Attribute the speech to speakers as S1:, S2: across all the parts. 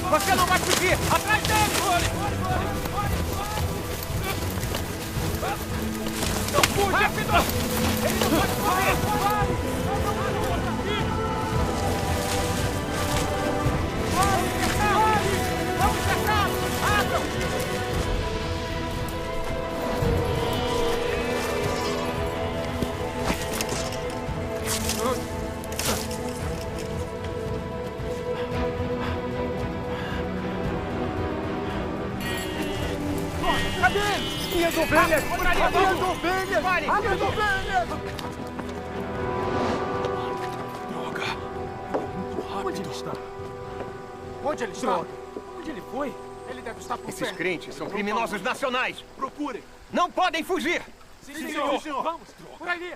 S1: Você não vai fugir! Atrás dele! Não fuja! Rápido! Ele não pode correr! Vamos cercá-lo! Abram!
S2: Cadê ele? Minhas ovelhas!
S1: Por ali,
S2: Minhas ovelhas!
S1: Pare!
S2: Minhas ovelhas!
S3: Droga!
S2: Onde ele está?
S1: Onde ele está? Onde ele foi? Ele deve estar por
S4: Esses
S1: perto.
S4: crentes são criminosos nacionais.
S3: Procurem!
S4: Não podem fugir!
S1: Sim, senhor. Vamos, por ali.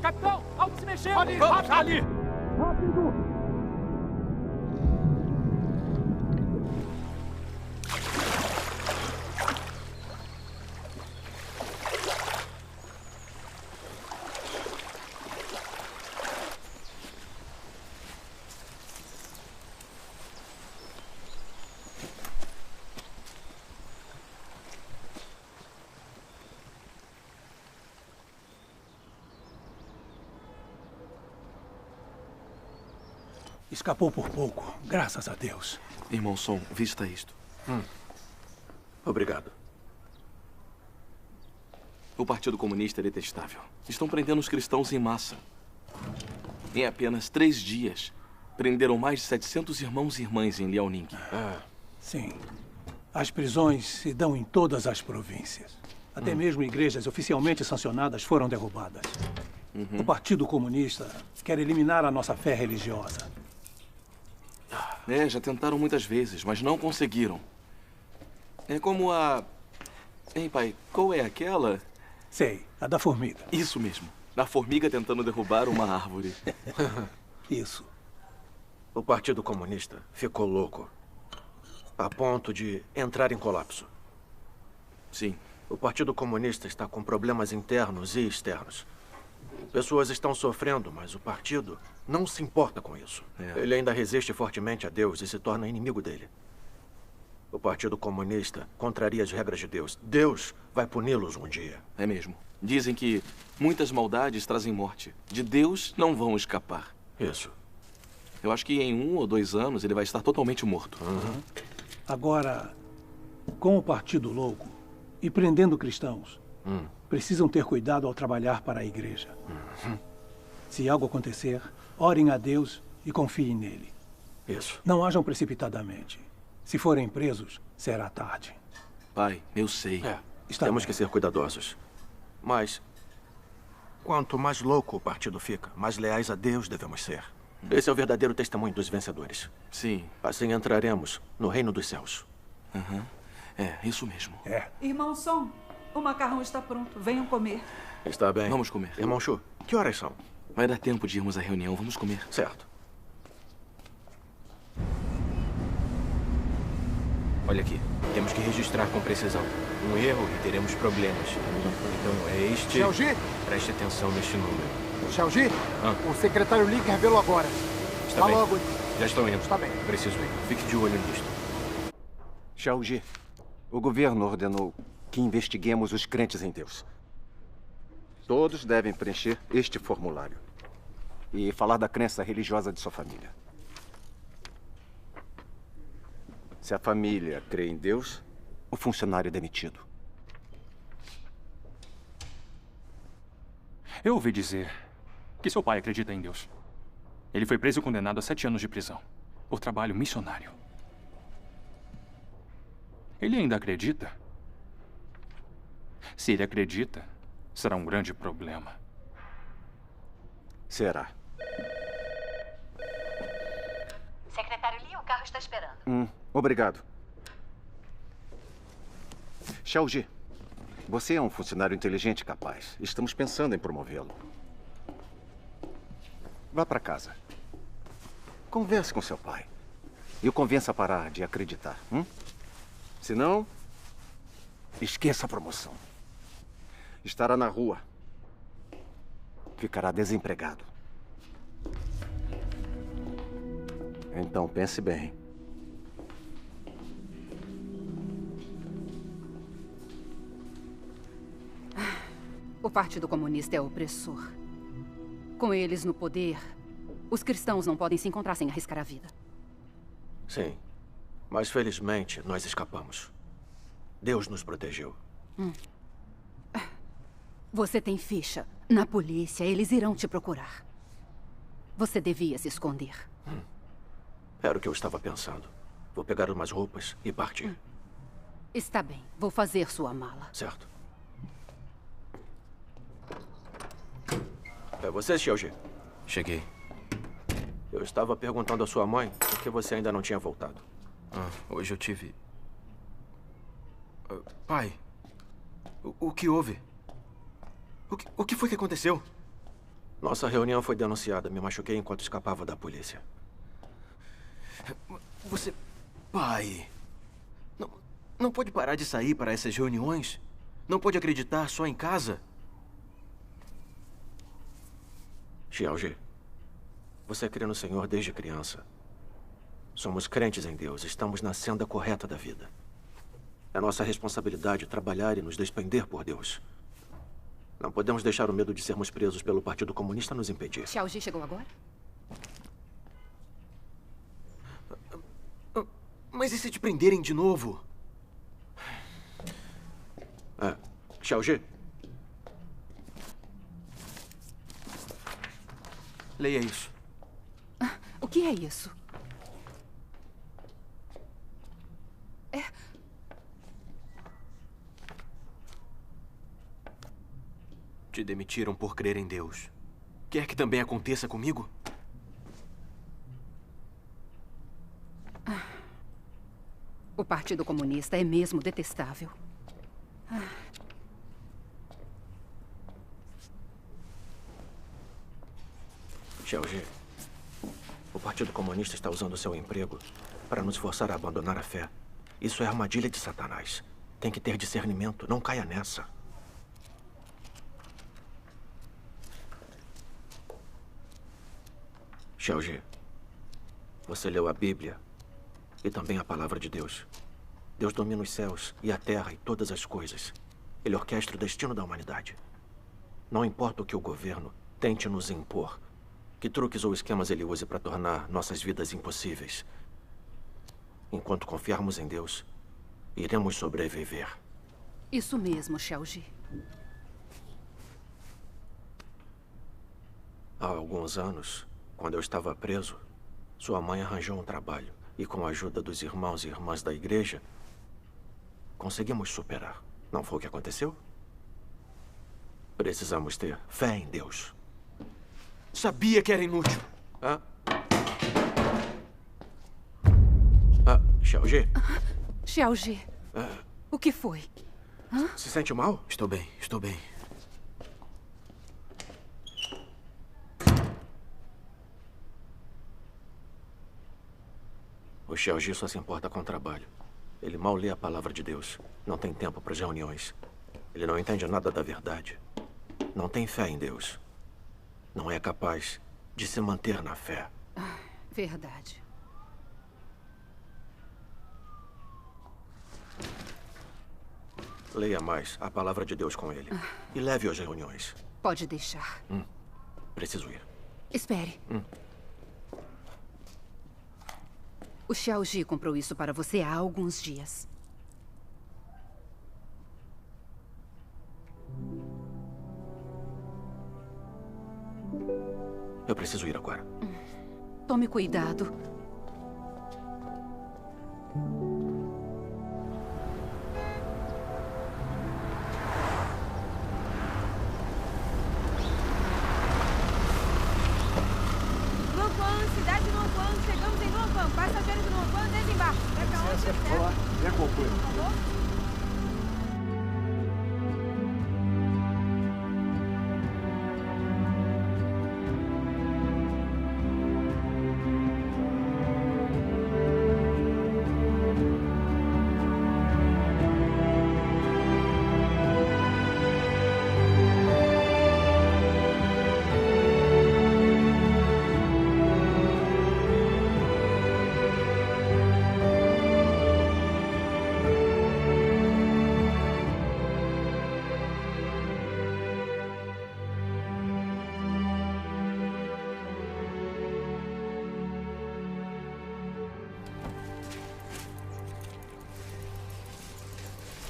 S1: Capitão, algo se mexeu!
S2: Ali!
S1: Vamos,
S2: Ali!
S5: Escapou por pouco, graças a Deus.
S3: Irmão Som, vista isto.
S6: Obrigado.
S3: O Partido Comunista é detestável. Estão prendendo os cristãos em massa. Em apenas 3 dias, prenderam mais de 700 irmãos e irmãs em Liaoning.
S5: Sim. As prisões se dão em todas as províncias. Até mesmo igrejas oficialmente sancionadas foram derrubadas. O Partido Comunista quer eliminar a nossa fé religiosa.
S3: Já tentaram muitas vezes, mas não conseguiram. É como a... Hein, pai, qual é aquela?
S5: Sei, a da formiga.
S3: Isso mesmo. A formiga tentando derrubar uma árvore.
S5: Isso.
S6: O Partido Comunista ficou louco. A ponto de entrar em colapso.
S3: Sim.
S6: O Partido Comunista está com problemas internos e externos. Pessoas estão sofrendo, mas o partido não se importa com isso. Ele ainda resiste fortemente a Deus e se torna inimigo dele. O Partido Comunista contraria as regras de Deus. Deus vai puni-los um dia.
S3: É mesmo. Dizem que muitas maldades trazem morte. De Deus não vão escapar.
S6: Isso.
S3: Eu acho que em 1 ou 2 anos ele vai estar totalmente morto.
S5: Agora, com o Partido Louco e prendendo cristãos, precisam ter cuidado ao trabalhar para a igreja. Se algo acontecer, orem a Deus e confiem nele.
S6: Isso.
S5: Não ajam precipitadamente. Se forem presos, será tarde.
S3: Pai, eu sei.
S6: Temos que ser cuidadosos. Mas, quanto mais louco o partido fica, mais leais a Deus devemos ser. Esse é o verdadeiro testemunho dos vencedores.
S3: Sim.
S6: Assim entraremos no reino dos céus.
S3: É, isso mesmo.
S7: Irmão Som, o macarrão está pronto. Venham comer.
S6: Está bem.
S3: Vamos comer.
S6: Irmão Chu, que horas são?
S3: Vai dar tempo de irmos à reunião. Vamos comer.
S6: Certo.
S8: Olha aqui, temos que registrar com precisão. Um erro e teremos problemas. Então é este...
S2: Xiaoji?
S8: Preste atenção neste número.
S2: Xiaoji? O secretário Link revelou agora.
S8: Está
S2: Vá
S8: bem.
S2: logo.
S8: Já estão indo.
S2: Está bem.
S8: Preciso ir. Fique de olho nisto.
S9: Xiaoji, o governo ordenou que investiguemos os crentes em Deus. Todos devem preencher este formulário e falar da crença religiosa de sua família. Se a família crê em Deus, o funcionário é demitido.
S10: Eu ouvi dizer que seu pai acredita em Deus. Ele foi preso e condenado a 7 anos de prisão por trabalho missionário. Ele ainda acredita? Se ele acredita, será um grande problema.
S9: Será.
S11: Secretário Lee, o carro está esperando.
S9: Obrigado. Xiaoji, você é um funcionário inteligente e capaz. Estamos pensando em promovê-lo. Vá para casa. Converse com seu pai. E o convença a parar de acreditar. Se não, esqueça a promoção. Estará na rua. Ficará desempregado. Então pense bem.
S12: O Partido Comunista é opressor. Com eles no poder, os cristãos não podem se encontrar sem arriscar a vida.
S6: Sim, mas felizmente nós escapamos. Deus nos protegeu.
S12: Você tem ficha. Na polícia, eles irão te procurar. Você devia se esconder.
S6: Era o que eu estava pensando. Vou pegar umas roupas e partir.
S12: Está bem, vou fazer sua mala.
S6: Certo. É você, Xiaoji?
S8: Cheguei.
S6: Eu estava perguntando à sua mãe por que você ainda não tinha voltado.
S8: Hoje eu tive... Pai, o que houve? O que foi que aconteceu?
S6: Nossa reunião foi denunciada. Me machuquei enquanto escapava da polícia.
S8: Você... Pai... Não pode parar de sair para essas reuniões? Não pode acreditar só em casa?
S6: Xiaoji, você crê no Senhor desde criança. Somos crentes em Deus. Estamos na senda correta da vida. É nossa responsabilidade trabalhar e nos despender por Deus. Não podemos deixar o medo de sermos presos pelo Partido Comunista nos impedir.
S12: Xiaoji chegou agora?
S8: Mas e se te prenderem de novo?
S6: Xiaoji?
S8: Leia isso.
S12: O que é isso?
S8: Te demitiram por crer em Deus. Quer que também aconteça comigo?
S12: O Partido Comunista é mesmo detestável.
S6: Xiaoji, o Partido Comunista está usando seu emprego para nos forçar a abandonar a fé. Isso é armadilha de Satanás. Tem que ter discernimento. Não caia nessa. Xiaoji, você leu a Bíblia e também a Palavra de Deus. Deus domina os céus e a terra e todas as coisas. Ele orquestra o destino da humanidade. Não importa o que o governo tente nos impor, que truques ou esquemas ele use para tornar nossas vidas impossíveis. Enquanto confiarmos em Deus, iremos sobreviver.
S12: Isso mesmo, Xiaoji.
S6: Há alguns anos, quando eu estava preso, sua mãe arranjou um trabalho e, com a ajuda dos irmãos e irmãs da igreja, conseguimos superar. Não foi o que aconteceu? Precisamos ter fé em Deus.
S8: Sabia que era inútil.
S6: Xiaoji?
S12: Xiaoji, o que foi?
S6: Se sente mal?
S8: Estou bem, estou bem.
S6: O Xiaoji só se importa com o trabalho. Ele mal lê a palavra de Deus. Não tem tempo para as reuniões. Ele não entende nada da verdade. Não tem fé em Deus. Não é capaz de se manter na fé.
S12: Verdade.
S6: Leia mais a palavra de Deus com ele. E leve-o às reuniões.
S12: Pode deixar.
S6: Preciso ir.
S12: Espere. O Xiaoji comprou isso para você há alguns dias.
S6: Eu preciso ir agora.
S12: Tome cuidado.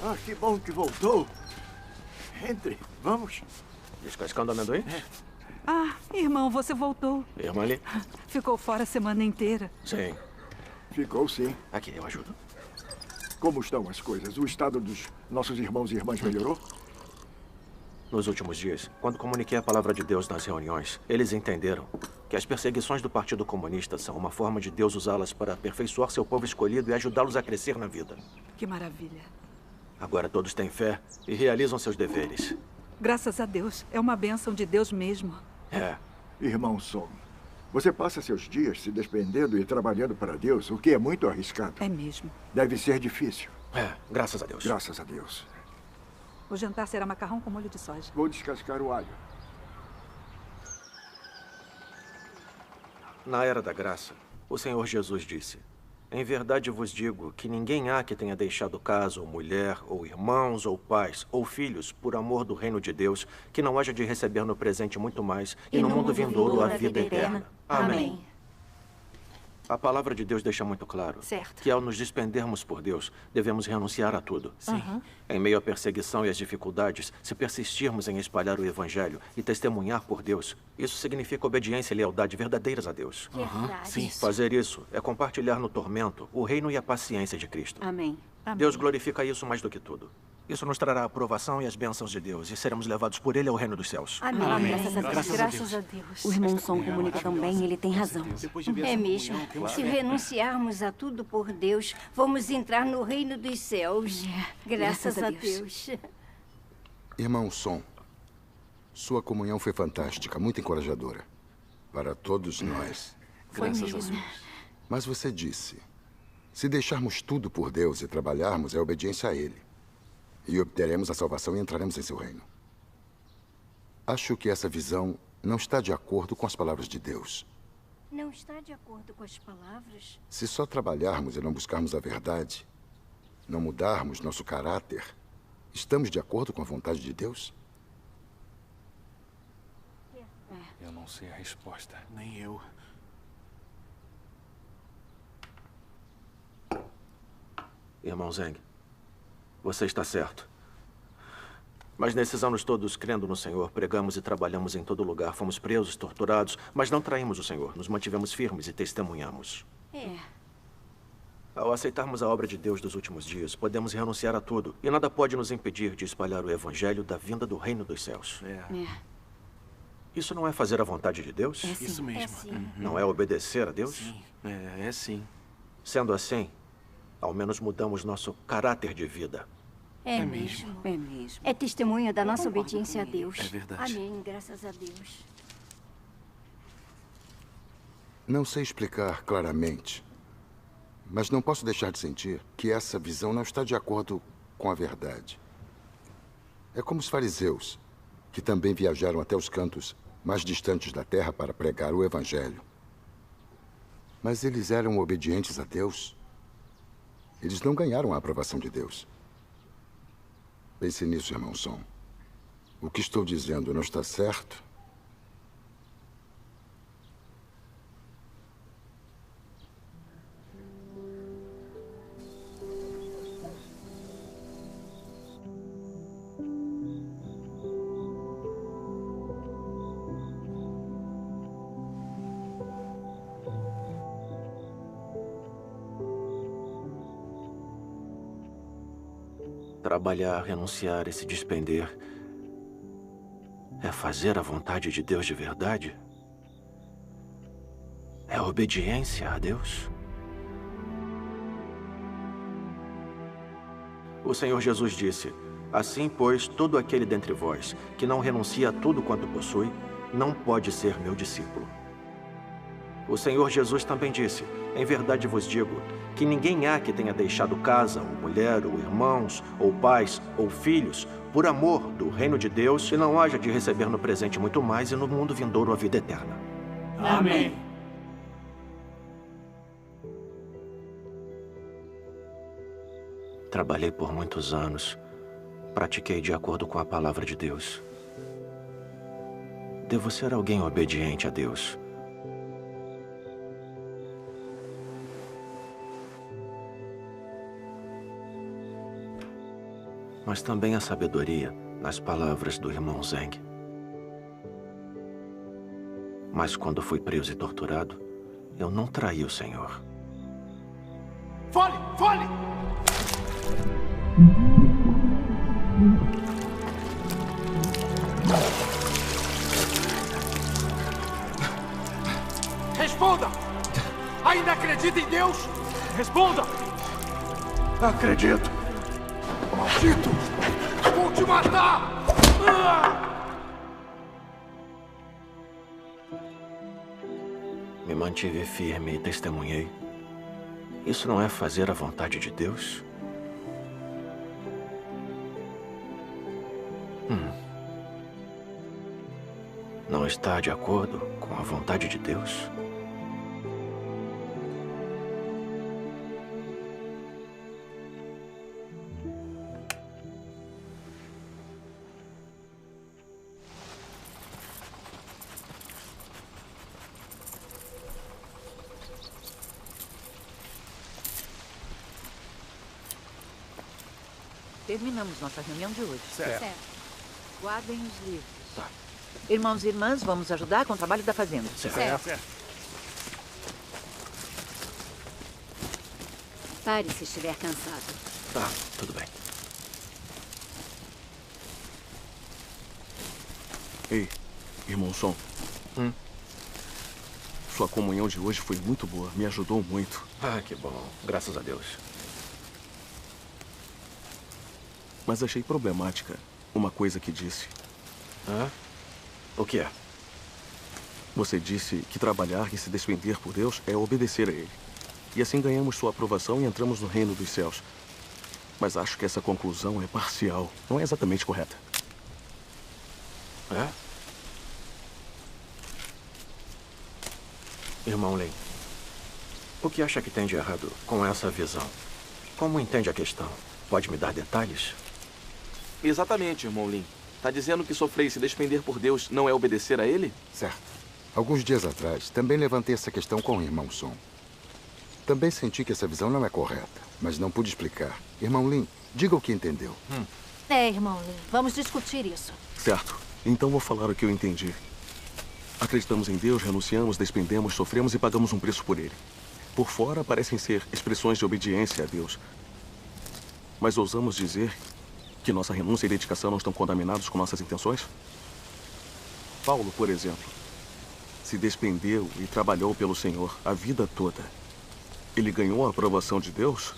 S13: Ah, que bom que voltou. Entre, vamos.
S6: Descascando amendoim?
S7: Ah, irmão, você voltou.
S6: Irmã ali?
S7: Ficou fora a semana inteira.
S6: Sim.
S13: Ficou sim.
S6: Aqui, eu ajudo.
S13: Como estão as coisas? O estado dos nossos irmãos e irmãs melhorou?
S6: Nos últimos dias, quando comuniquei a palavra de Deus nas reuniões, eles entenderam que as perseguições do Partido Comunista são uma forma de Deus usá-las para aperfeiçoar seu povo escolhido e ajudá-los a crescer na vida.
S7: Que maravilha.
S6: Agora todos têm fé e realizam seus deveres.
S7: Graças a Deus. É uma bênção de Deus mesmo.
S6: É.
S13: Irmão Som, você passa seus dias se despendendo e trabalhando para Deus, o que é muito arriscado.
S7: É mesmo.
S13: Deve ser difícil.
S6: É, graças a Deus.
S13: Graças a Deus.
S7: O jantar será macarrão com molho de soja.
S13: Vou descascar o alho.
S6: Na era da graça, o Senhor Jesus disse: em verdade vos digo que ninguém há que tenha deixado casa, ou mulher, ou irmãos, ou pais, ou filhos, por amor do reino de Deus, que não haja de receber no presente muito mais, e no mundo vindouro a vida eterna. Amém. A palavra de Deus deixa muito claro que ao nos despendermos por Deus, devemos renunciar a tudo.
S7: Sim.
S6: Em meio à perseguição e às dificuldades, se persistirmos em espalhar o Evangelho e testemunhar por Deus, isso significa obediência e lealdade verdadeiras a Deus.
S12: Verdade.
S6: Sim. Fazer isso é compartilhar no tormento o reino e a paciência de Cristo.
S12: Amém.
S6: Deus glorifica isso mais do que tudo. Isso nos trará a aprovação e as bênçãos de Deus, e seremos levados por Ele ao reino dos céus.
S14: Amém.
S12: Amém.
S14: Graças a Deus. Graças a Deus. O irmão Som comunica também, ele tem razão.
S15: É mesmo. Se renunciarmos a tudo por Deus, vamos entrar no reino dos céus. Graças a Deus.
S16: Irmão Som, sua comunhão foi fantástica, muito encorajadora. Para todos nós.
S15: Graças a Deus.
S16: Mas você disse, se deixarmos tudo por Deus e trabalharmos, é obediência a Ele. E obteremos a salvação e entraremos em seu reino. Acho que essa visão não está de acordo com as palavras de Deus.
S15: Não está de acordo com as palavras?
S16: Se só trabalharmos e não buscarmos a verdade, não mudarmos nosso caráter, estamos de acordo com a vontade de Deus?
S10: Eu não sei a resposta.
S1: Nem eu.
S6: Irmão Zeng, você está certo. Mas nesses anos todos, crendo no Senhor, pregamos e trabalhamos em todo lugar. Fomos presos, torturados, mas não traímos o Senhor. Nos mantivemos firmes e testemunhamos. Ao aceitarmos a obra de Deus dos últimos dias, podemos renunciar a tudo. E nada pode nos impedir de espalhar o Evangelho da vinda do reino dos céus. Isso não é fazer a vontade de Deus?
S3: É sim. Isso mesmo. É sim.
S6: Não é obedecer a Deus?
S3: Sim. É sim.
S6: Sendo assim, ao menos mudamos nosso caráter de vida.
S15: É mesmo. É mesmo. É testemunho da nossa obediência a Deus.
S3: É verdade.
S15: Amém. Graças a Deus.
S16: Não sei explicar claramente, mas não posso deixar de sentir que essa visão não está de acordo com a verdade. É como os fariseus, que também viajaram até os cantos mais distantes da terra para pregar o Evangelho. Mas eles eram obedientes a Deus. Eles não ganharam a aprovação de Deus. Pense nisso, irmão Som. O que estou dizendo não está certo?
S6: Trabalhar, renunciar e se despender é fazer a vontade de Deus de verdade? É obediência a Deus? O Senhor Jesus disse: assim, pois, todo aquele dentre vós que não renuncia a tudo quanto possui, não pode ser meu discípulo. O Senhor Jesus também disse: em verdade vos digo, que ninguém há que tenha deixado casa, ou mulher, ou irmãos, ou pais, ou filhos, por amor do reino de Deus, e não haja de receber no presente muito mais e no mundo vindouro a vida eterna.
S1: Amém.
S6: Trabalhei por muitos anos, pratiquei de acordo com a palavra de Deus. Devo ser alguém obediente a Deus. mas também há sabedoria nas palavras do irmão Zeng. Mas quando fui preso e torturado, eu não traí o Senhor.
S2: Fale! Fale! Responda! Ainda acredita em Deus? Responda!
S13: Acredito.
S2: Maldito! Vou te matar!
S6: Me mantive firme e testemunhei. Isso não é fazer a vontade de Deus? Não está de acordo com a vontade de Deus?
S17: Terminamos nossa reunião de hoje.
S2: Certo.
S17: Guardem os livros.
S6: Tá.
S17: Irmãos e irmãs, vamos ajudar com o trabalho da fazenda.
S15: Certo. Pare se estiver cansado.
S6: Tá, tudo bem.
S3: Ei, irmão Som. Sua comunhão de hoje foi muito boa. Me ajudou muito.
S6: Ah, que bom. Graças a Deus.
S3: Mas achei problemática uma coisa que disse.
S6: O que é?
S3: Você disse que trabalhar e se despender por Deus é obedecer a Ele. E assim ganhamos sua aprovação e entramos no reino dos céus. Mas acho que essa conclusão é parcial. Não é exatamente correta.
S6: É? Irmão Lin, o que acha que tem de errado com essa visão? Como entende a questão? Pode me dar detalhes?
S3: Exatamente, irmão Lin. Tá dizendo que sofrer e se despender por Deus não é obedecer a Ele?
S16: Certo. Alguns dias atrás, também levantei essa questão com o irmão Som. Também senti que essa visão não é correta, mas não pude explicar. Irmão Lin, diga o que entendeu.
S18: Irmão Lin, vamos discutir isso.
S3: Certo. Então vou falar o que eu entendi. Acreditamos em Deus, renunciamos, despendemos, sofremos e pagamos um preço por Ele. Por fora parecem ser expressões de obediência a Deus. Mas ousamos dizer que nossa renúncia e dedicação não estão contaminados com nossas intenções? Paulo, por exemplo, se despendeu e trabalhou pelo Senhor a vida toda. Ele ganhou a aprovação de Deus?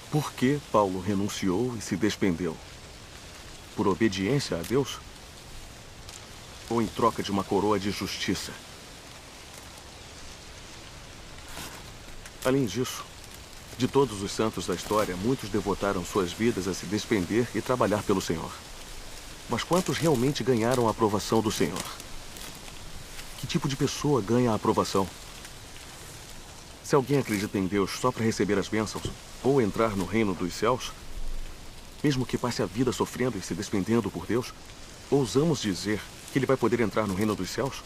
S3: Por que Paulo renunciou e se despendeu? Por obediência a Deus? Ou em troca de uma coroa de justiça? Além disso, de todos os santos da história, muitos devotaram suas vidas a se despender e trabalhar pelo Senhor. Mas quantos realmente ganharam a aprovação do Senhor? Que tipo de pessoa ganha a aprovação? Se alguém acredita em Deus só para receber as bênçãos ou entrar no reino dos céus, mesmo que passe a vida sofrendo e se despendendo por Deus, ousamos dizer que ele vai poder entrar no reino dos céus?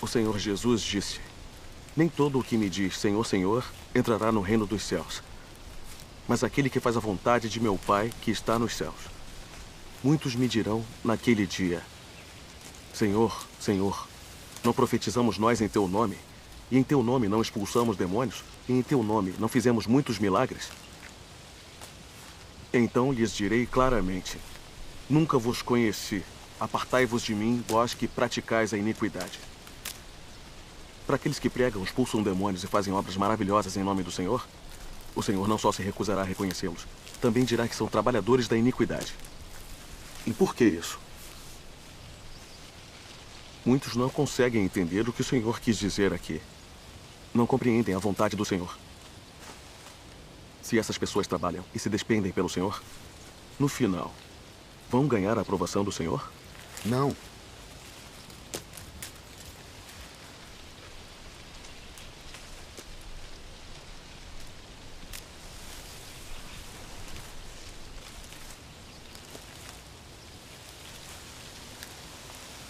S3: O Senhor Jesus disse: nem todo o que me diz Senhor, Senhor, entrará no reino dos céus, mas aquele que faz a vontade de meu Pai que está nos céus. Muitos me dirão naquele dia: Senhor, Senhor, não profetizamos nós em teu nome, e em teu nome não expulsamos demônios, e em teu nome não fizemos muitos milagres? Então lhes direi claramente: nunca vos conheci. Apartai-vos de mim, vós que praticais a iniquidade. Para aqueles que pregam, expulsam demônios e fazem obras maravilhosas em nome do Senhor, o Senhor não só se recusará a reconhecê-los, também dirá que são trabalhadores da iniquidade. E por que isso? Muitos não conseguem entender o que o Senhor quis dizer aqui. Não compreendem a vontade do Senhor. Se essas pessoas trabalham e se despendem pelo Senhor, no final, vão ganhar a aprovação do Senhor?
S16: Não.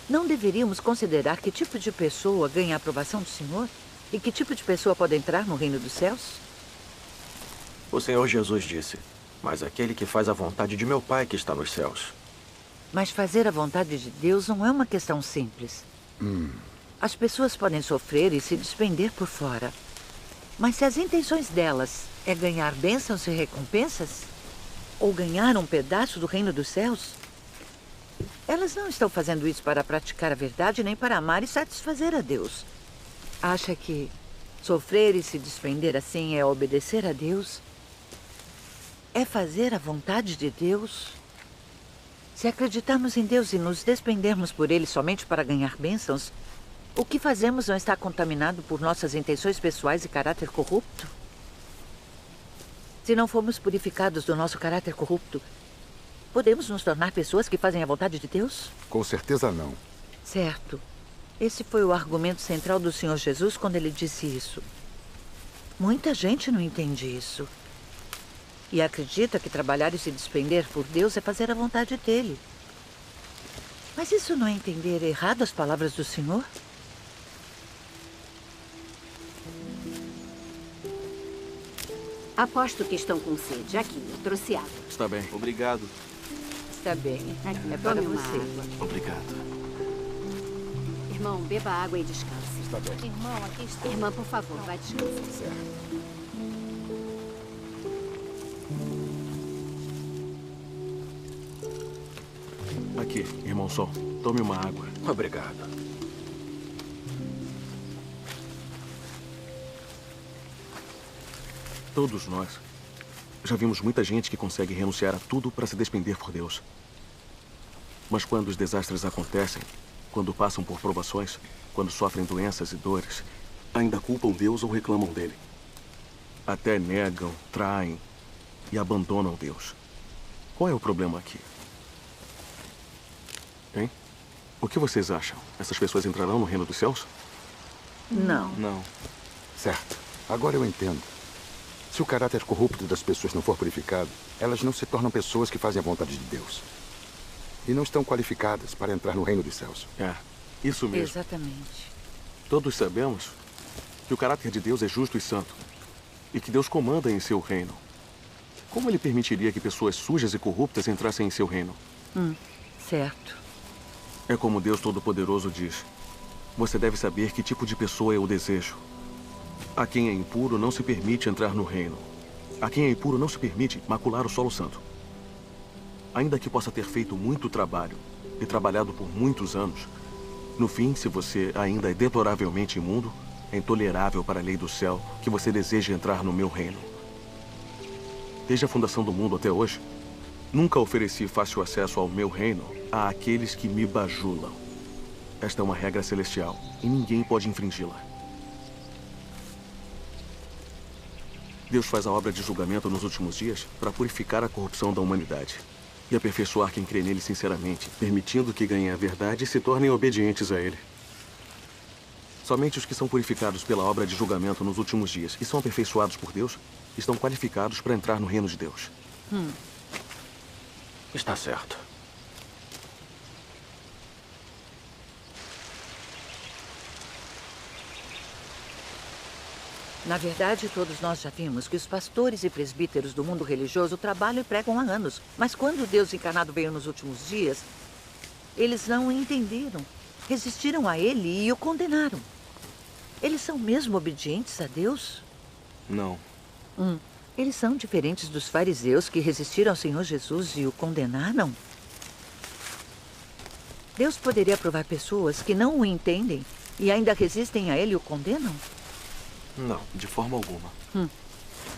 S17: Não deveríamos considerar que tipo de pessoa ganha a aprovação do Senhor? E que tipo de pessoa pode entrar no reino dos céus?
S6: O Senhor Jesus disse, mas aquele que faz a vontade de meu Pai que está nos céus.
S17: Mas fazer a vontade de Deus não é uma questão simples. As pessoas podem sofrer e se despender por fora. Mas se as intenções delas é ganhar bênçãos e recompensas, ou ganhar um pedaço do reino dos céus, elas não estão fazendo isso para praticar a verdade nem para amar e satisfazer a Deus. Acha que sofrer e se despender assim é obedecer a Deus? É fazer a vontade de Deus? Se acreditarmos em Deus e nos despendermos por Ele somente para ganhar bênçãos, o que fazemos não está contaminado por nossas intenções pessoais e caráter corrupto? Se não formos purificados do nosso caráter corrupto, podemos nos tornar pessoas que fazem a vontade de Deus?
S16: Com certeza não.
S17: Certo. Esse foi o argumento central do Senhor Jesus quando ele disse isso. Muita gente não entende isso. E acredita que trabalhar e se despender por Deus é fazer a vontade dele. Mas isso não é entender errado as palavras do Senhor?
S11: Aposto que estão com sede. Aqui, eu trouxe água.
S3: Está bem. Obrigado.
S17: Está bem.
S11: Aqui,
S17: é para
S11: tome uma
S17: você.
S11: água.
S3: Obrigado.
S11: Irmão, beba água e descanse.
S16: Está bem.
S18: Irmão, aqui está.
S11: Irmã, por favor, vai descansar.
S16: Certo.
S3: Aqui, irmão Sol. Tome uma água.
S6: Obrigado.
S3: Todos nós já vimos muita gente que consegue renunciar a tudo para se despender por Deus. Mas quando os desastres acontecem, quando passam por provações, quando sofrem doenças e dores, ainda culpam Deus ou reclamam dele. Até negam, traem e abandonam Deus. Qual é o problema aqui? Hein? O que vocês acham? Essas pessoas entrarão no reino dos céus?
S17: Não.
S3: Não.
S16: Certo. Agora eu entendo. Se o caráter corrupto das pessoas não for purificado, elas não se tornam pessoas que fazem a vontade de Deus. E não estão qualificadas para entrar no reino dos céus.
S3: É, isso mesmo.
S17: Exatamente.
S3: Todos sabemos que o caráter de Deus é justo e santo. E que Deus comanda em seu reino. Como ele permitiria que pessoas sujas e corruptas entrassem em seu reino?
S17: Certo.
S3: É como Deus Todo-Poderoso diz. Você deve saber que tipo de pessoa eu desejo. A quem é impuro não se permite entrar no reino. A quem é impuro não se permite macular o solo santo. Ainda que possa ter feito muito trabalho e trabalhado por muitos anos, no fim, se você ainda é deploravelmente imundo, é intolerável para a lei do céu que você deseje entrar no meu reino. Desde a fundação do mundo até hoje, nunca ofereci fácil acesso ao meu reino a aqueles que me bajulam. Esta é uma regra celestial e ninguém pode infringi-la. Deus faz a obra de julgamento nos últimos dias para purificar a corrupção da humanidade e aperfeiçoar quem crê nele sinceramente, permitindo que ganhem a verdade e se tornem obedientes a ele. Somente os que são purificados pela obra de julgamento nos últimos dias e são aperfeiçoados por Deus estão qualificados para entrar no reino de Deus.
S6: Está certo.
S17: Na verdade, todos nós já vimos que os pastores e presbíteros do mundo religioso trabalham e pregam há anos. Mas quando Deus encarnado veio nos últimos dias, eles não o entenderam, resistiram a ele e o condenaram. Eles são mesmo obedientes a Deus?
S3: Não.
S17: Eles são diferentes dos fariseus que resistiram ao Senhor Jesus e o condenaram? Deus poderia provar pessoas que não o entendem e ainda resistem a ele e o condenam?
S3: Não, de forma alguma.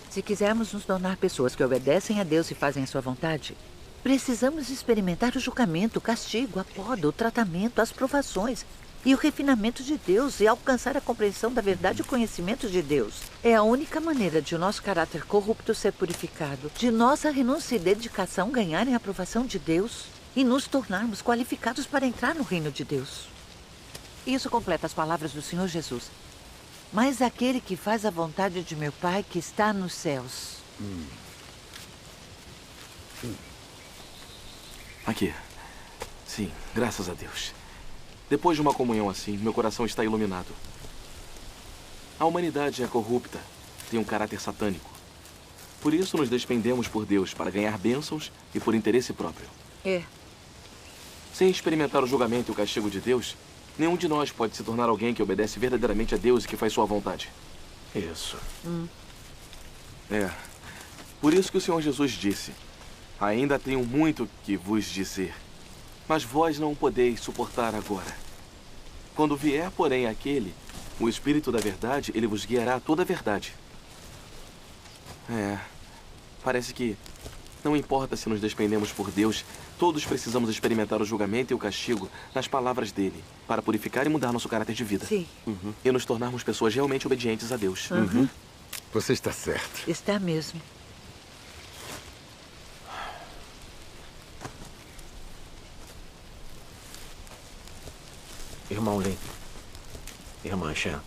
S17: Se quisermos nos tornar pessoas que obedecem a Deus e fazem a sua vontade, precisamos experimentar o julgamento, o castigo, a poda, o tratamento, as provações e o refinamento de Deus e alcançar a compreensão da verdade e o conhecimento de Deus. É a única maneira de o nosso caráter corrupto ser purificado, de nossa renúncia e dedicação ganharem a aprovação de Deus e nos tornarmos qualificados para entrar no reino de Deus. Isso completa as palavras do Senhor Jesus. Mas aquele que faz a vontade de meu Pai que está nos céus.
S3: Aqui. Sim, graças a Deus. Depois de uma comunhão assim, meu coração está iluminado. A humanidade é corrupta, tem um caráter satânico. Por isso nos despendemos por Deus para ganhar bênçãos e por interesse próprio.
S17: É.
S3: Sem experimentar o julgamento e o castigo de Deus, nenhum de nós pode se tornar alguém que obedece verdadeiramente a Deus e que faz sua vontade.
S6: Isso.
S3: É. Por isso que o Senhor Jesus disse: ainda tenho muito que vos dizer, mas vós não podeis suportar agora. Quando vier, porém, aquele, o Espírito da Verdade, ele vos guiará a toda a verdade. Parece que não importa se nos despendemos por Deus, todos precisamos experimentar o julgamento e o castigo nas palavras dele, para purificar e mudar nosso caráter de vida.
S17: Sim.
S3: E nos tornarmos pessoas realmente obedientes a Deus.
S16: Você está certo.
S17: Está mesmo.
S6: Irmão Lin, irmã Shen,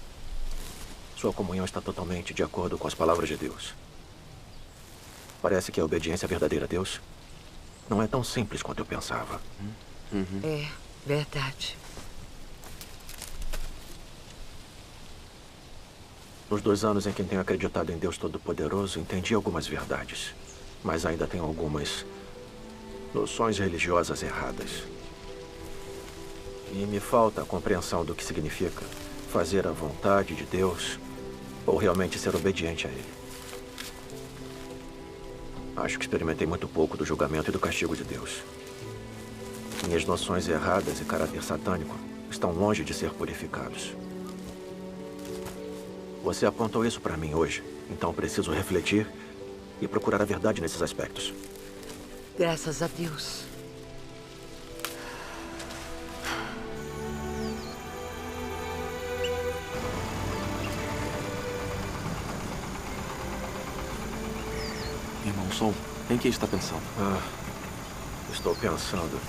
S6: sua comunhão está totalmente de acordo com as palavras de Deus. Parece que a obediência verdadeira a Deus não é tão simples quanto eu pensava.
S17: É verdade.
S6: Nos 2 anos em que tenho acreditado em Deus Todo-Poderoso, entendi algumas verdades, mas ainda tenho algumas noções religiosas erradas. E me falta a compreensão do que significa fazer a vontade de Deus ou realmente ser obediente a Ele. Acho que experimentei muito pouco do julgamento e do castigo de Deus. Minhas noções erradas e caráter satânico estão longe de ser purificados. Você apontou isso para mim hoje, então preciso refletir e procurar a verdade nesses aspectos.
S17: Graças a Deus.
S3: Irmão Som, em que está pensando?
S6: Estou pensando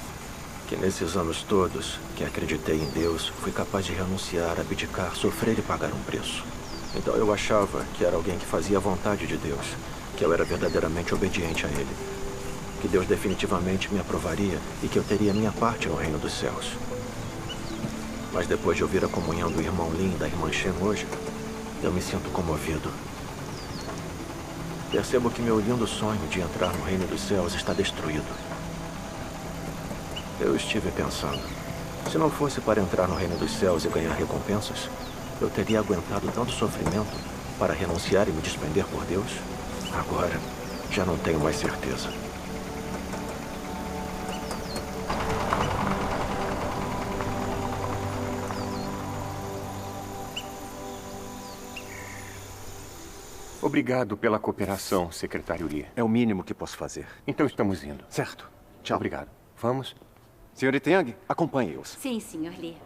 S6: que nesses anos todos que acreditei em Deus, fui capaz de renunciar, abdicar, sofrer e pagar um preço. Então eu achava que era alguém que fazia a vontade de Deus, que eu era verdadeiramente obediente a Ele, que Deus definitivamente me aprovaria e que eu teria minha parte no reino dos céus. Mas depois de ouvir a comunhão do irmão Lin e da irmã Shen hoje, eu me sinto comovido. Percebo que meu lindo sonho de entrar no reino dos céus está destruído. Eu estive pensando, se não fosse para entrar no reino dos céus e ganhar recompensas, eu teria aguentado tanto sofrimento para renunciar e me despender por Deus? Agora, já não tenho mais certeza.
S9: Obrigado pela cooperação, secretário Lee. É o mínimo que posso fazer. Então estamos indo. Certo. Tchau. Obrigado. Vamos. Senhorita Yang, acompanhe-os.
S11: Sim, Sr. Lee.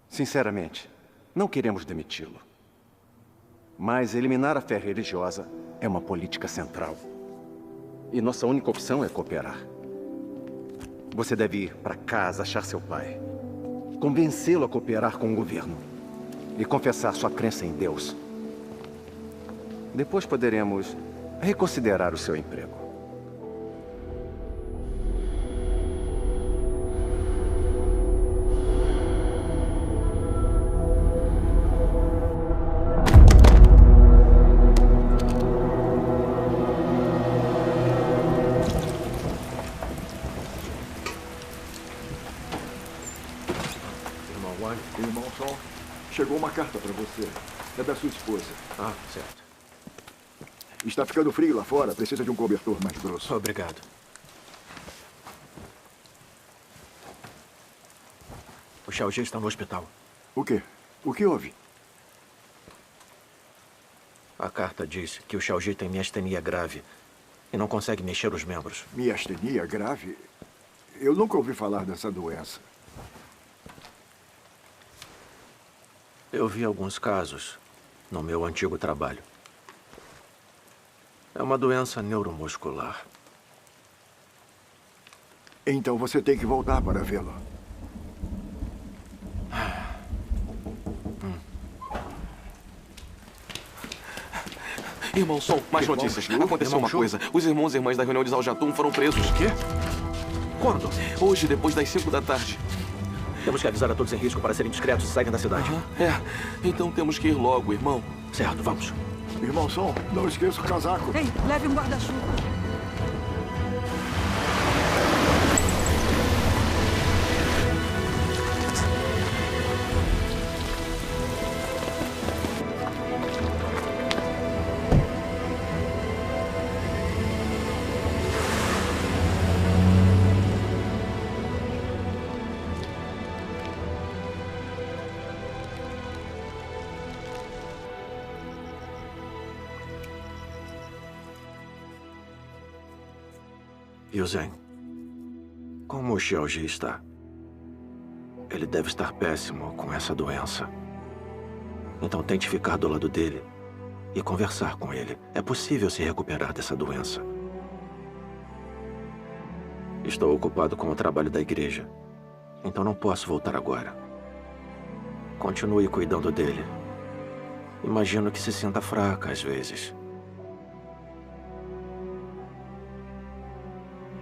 S9: Sinceramente, não queremos demiti-lo. Mas eliminar a fé religiosa é uma política central. E nossa única opção é cooperar. Você deve ir para casa achar seu pai. Convencê-lo a cooperar com o governo. E confessar sua crença em Deus. Depois poderemos reconsiderar o seu emprego.
S13: Irmão Som, chegou uma carta para você. É da sua esposa.
S6: Ah, certo.
S13: Está ficando frio lá fora. Precisa de um cobertor mais grosso.
S6: Obrigado. O Xiaojie está no hospital.
S13: O quê? O que houve?
S6: A carta diz que o Xiaojie tem miastenia grave e não consegue mexer os membros.
S13: Miastenia grave? Eu nunca ouvi falar dessa doença.
S6: Eu vi alguns casos no meu antigo trabalho. É uma doença neuromuscular.
S13: Então você tem que voltar para vê-lo.
S3: Irmão Som, mais notícias. Aconteceu uma coisa. Os irmãos e irmãs da reunião de Zaljatum foram presos.
S6: O quê? Quando?
S3: Hoje, depois das 5 da tarde.
S6: Temos que avisar a todos em risco para serem discretos e saírem da cidade.
S3: Então temos que ir logo, irmão.
S6: Certo, vamos.
S13: Irmão Som, não esqueça o casaco.
S7: Ei, leve um guarda-chuva.
S6: Yuzen, como o Xiaoji está? Ele deve estar péssimo com essa doença. Então tente ficar do lado dele e conversar com ele. É possível se recuperar dessa doença. Estou ocupado com o trabalho da igreja, então não posso voltar agora. Continue cuidando dele. Imagino que se sinta fraca às vezes.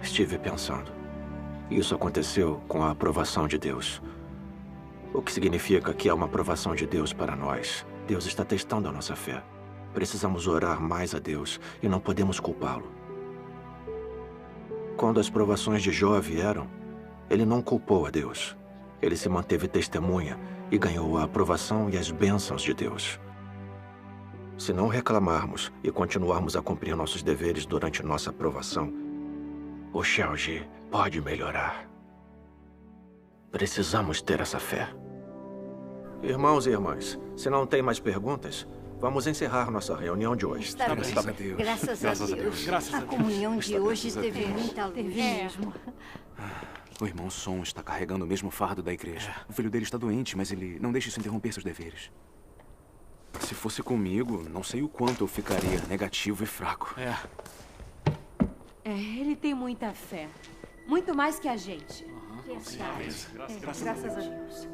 S6: Estive pensando. Isso aconteceu com a aprovação de Deus. O que significa que é uma aprovação de Deus para nós. Deus está testando a nossa fé. Precisamos orar mais a Deus e não podemos culpá-lo. Quando as provações de Jó vieram, ele não culpou a Deus. Ele se manteve testemunha e ganhou a aprovação e as bênçãos de Deus. Se não reclamarmos e continuarmos a cumprir nossos deveres durante nossa aprovação, o Xiaoji pode melhorar. Precisamos ter essa fé. Irmãos e irmãs, se não tem mais perguntas, vamos encerrar nossa reunião de hoje.
S15: Graças a Deus. Graças a Deus. A comunhão de hoje teve muita luz mesmo.
S1: O irmão Som está carregando o mesmo fardo da igreja. O filho dele está doente, mas ele não deixa isso interromper seus deveres. Se fosse comigo, não sei o quanto eu ficaria negativo e fraco.
S19: Ele tem muita fé. Muito mais que a gente.
S15: Graças a Deus.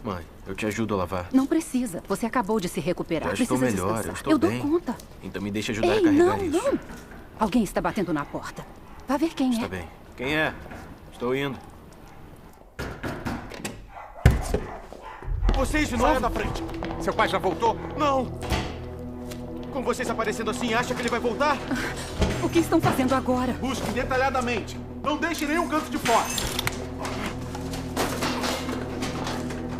S8: Mãe, eu te ajudo a lavar.
S12: Não precisa. Você acabou de se recuperar.
S8: Já estou
S12: Precisa
S8: melhor,
S12: descansar.
S8: eu estou
S12: Eu
S8: bem.
S12: dou conta.
S8: Então me deixe ajudar
S12: Ei,
S8: a carregar
S12: não,
S8: isso.
S12: não. Alguém está batendo na porta. Vá ver quem
S8: Está
S12: é.
S8: bem. Quem é? Estou indo.
S2: Vocês de novo?
S4: Saia da frente. Seu pai já voltou?
S2: Não! Com vocês aparecendo assim, acha que ele vai voltar?
S12: O que estão fazendo agora?
S2: Busquem detalhadamente. Não deixe nenhum canto de fora.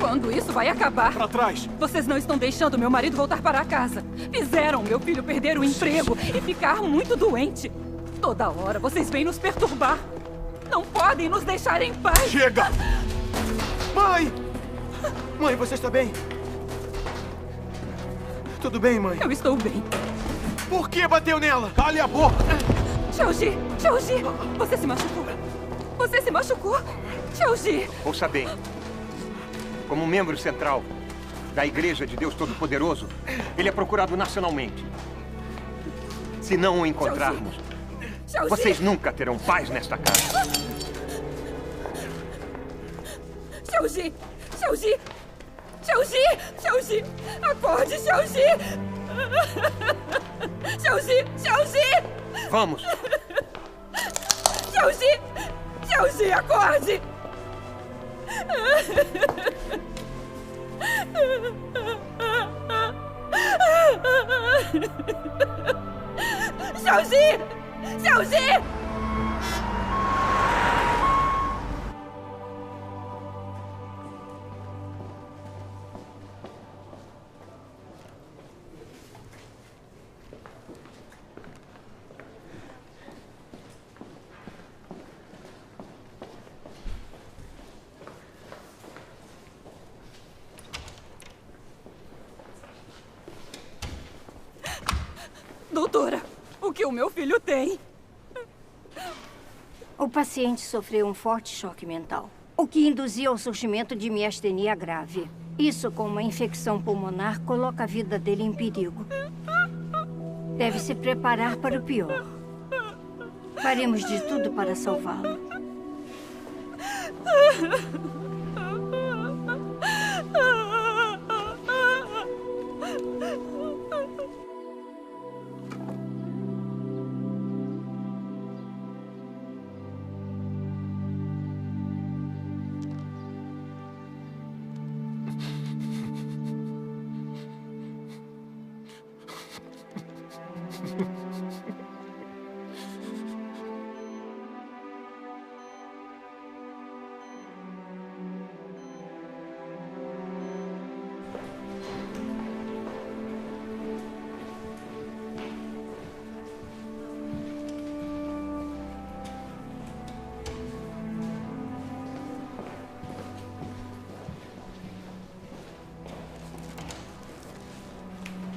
S12: Quando isso vai acabar?
S2: Para trás.
S12: Vocês não estão deixando meu marido voltar para casa. Fizeram meu filho perder o emprego e ficar muito doente. Toda hora vocês vêm nos perturbar. Não podem nos deixar em paz.
S2: Chega! Mãe! Mãe, você está bem? Tudo bem, mãe?
S12: Eu estou bem.
S2: Por que bateu nela? Cale a boca!
S12: Xiaoji! Xiaoji! Você se machucou? Você se machucou? Xiaoji!
S4: Ouça bem. Como membro central da Igreja de Deus Todo-Poderoso, ele é procurado nacionalmente. Se não o encontrarmos,
S12: Xiaoji!
S4: vocês nunca terão paz nesta casa.
S12: Xiaoji! Xiaoji! Xiaoji! Xiaoji! Acorde, Xiaoji! Xiaoji! Xiaoji!
S4: Vamos!
S12: Xiaoji! Xiaoji, acorde! Xiaoji! Xiaoji! Doutora, o que o meu filho tem?
S15: O paciente sofreu um forte choque mental, o que induziu ao surgimento de miastenia grave. Isso, com uma infecção pulmonar, coloca a vida dele em perigo. Deve se preparar para o pior. Faremos de tudo para salvá-lo.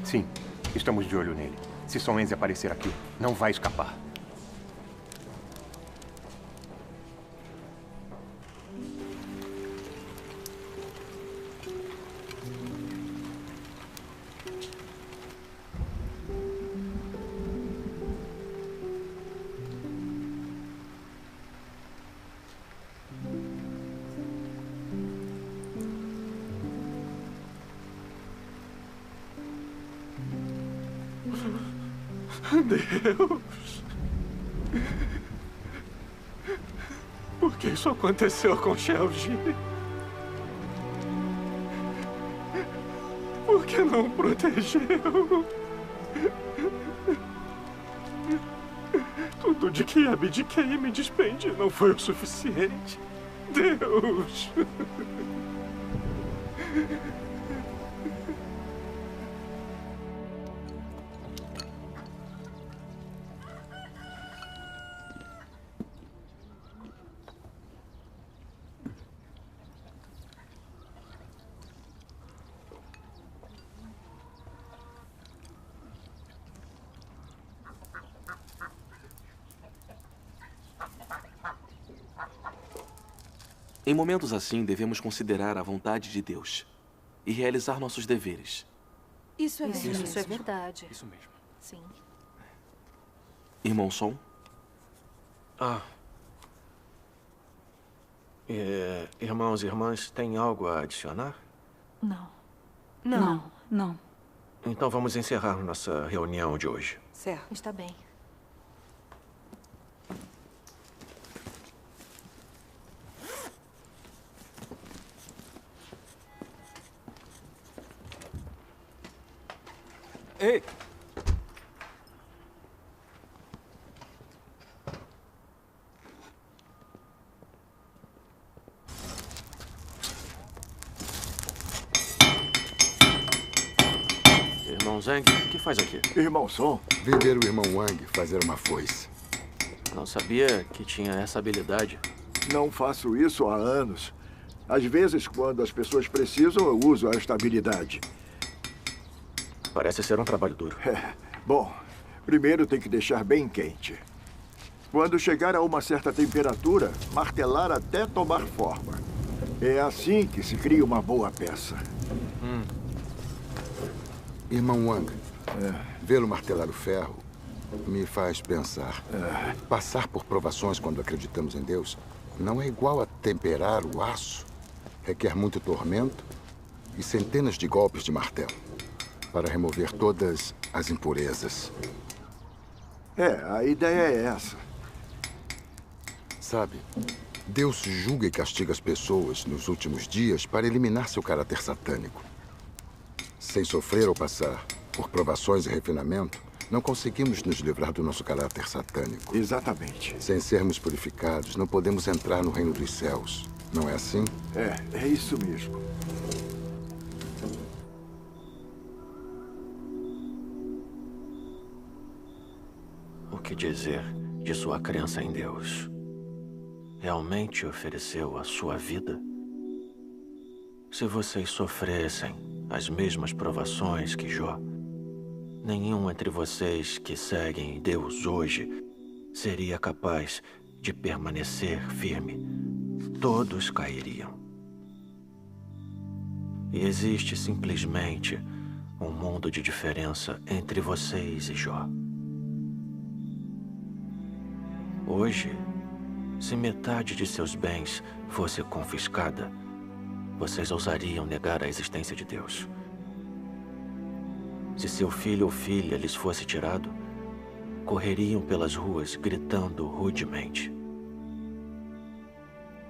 S4: Sim, estamos de olho nele. Se São Enze aparecer aqui, não vai escapar.
S3: Deus! Por que isso aconteceu com Shelgi? Por que não protegeu? Tudo de que abdiquei e me despendi não foi o suficiente. Deus! Em momentos assim, devemos considerar a vontade de Deus e realizar nossos deveres.
S18: Isso é verdade.
S10: Isso mesmo.
S18: Sim.
S3: Irmão Som?
S6: Irmãos e irmãs, tem algo a adicionar?
S18: Não.
S12: Não.
S6: Então vamos encerrar nossa reunião de hoje.
S18: Certo. Está bem.
S1: Ei!
S6: Irmão Zeng, o que faz aqui?
S13: Irmão Som?
S16: Vi ver o irmão Wang fazer uma foice.
S6: Não sabia que tinha essa habilidade.
S13: Não faço isso há anos. Às vezes, quando as pessoas precisam, eu uso esta habilidade.
S6: Parece ser um trabalho duro.
S13: Bom, primeiro tem que deixar bem quente. Quando chegar a uma certa temperatura, martelar até tomar forma. É assim que se cria uma boa peça.
S16: Irmão Wang, vê-lo martelar o ferro me faz pensar. Passar por provações quando acreditamos em Deus não é igual a temperar o aço. Requer muito tormento e centenas de golpes de martelo para remover todas as impurezas.
S13: A ideia é essa.
S16: Sabe, Deus julga e castiga as pessoas nos últimos dias para eliminar seu caráter satânico. Sem sofrer ou passar por provações e refinamento, não conseguimos nos livrar do nosso caráter satânico.
S13: Exatamente.
S16: Sem sermos purificados, não podemos entrar no reino dos céus. Não é assim?
S13: É isso mesmo.
S6: O que dizer de sua crença em Deus? Realmente ofereceu a sua vida? Se vocês sofressem as mesmas provações que Jó, nenhum entre vocês que seguem Deus hoje seria capaz de permanecer firme. Todos cairiam. E existe simplesmente um mundo de diferença entre vocês e Jó. Hoje, se metade de seus bens fosse confiscada, vocês ousariam negar a existência de Deus. Se seu filho ou filha lhes fosse tirado, correriam pelas ruas gritando rudemente.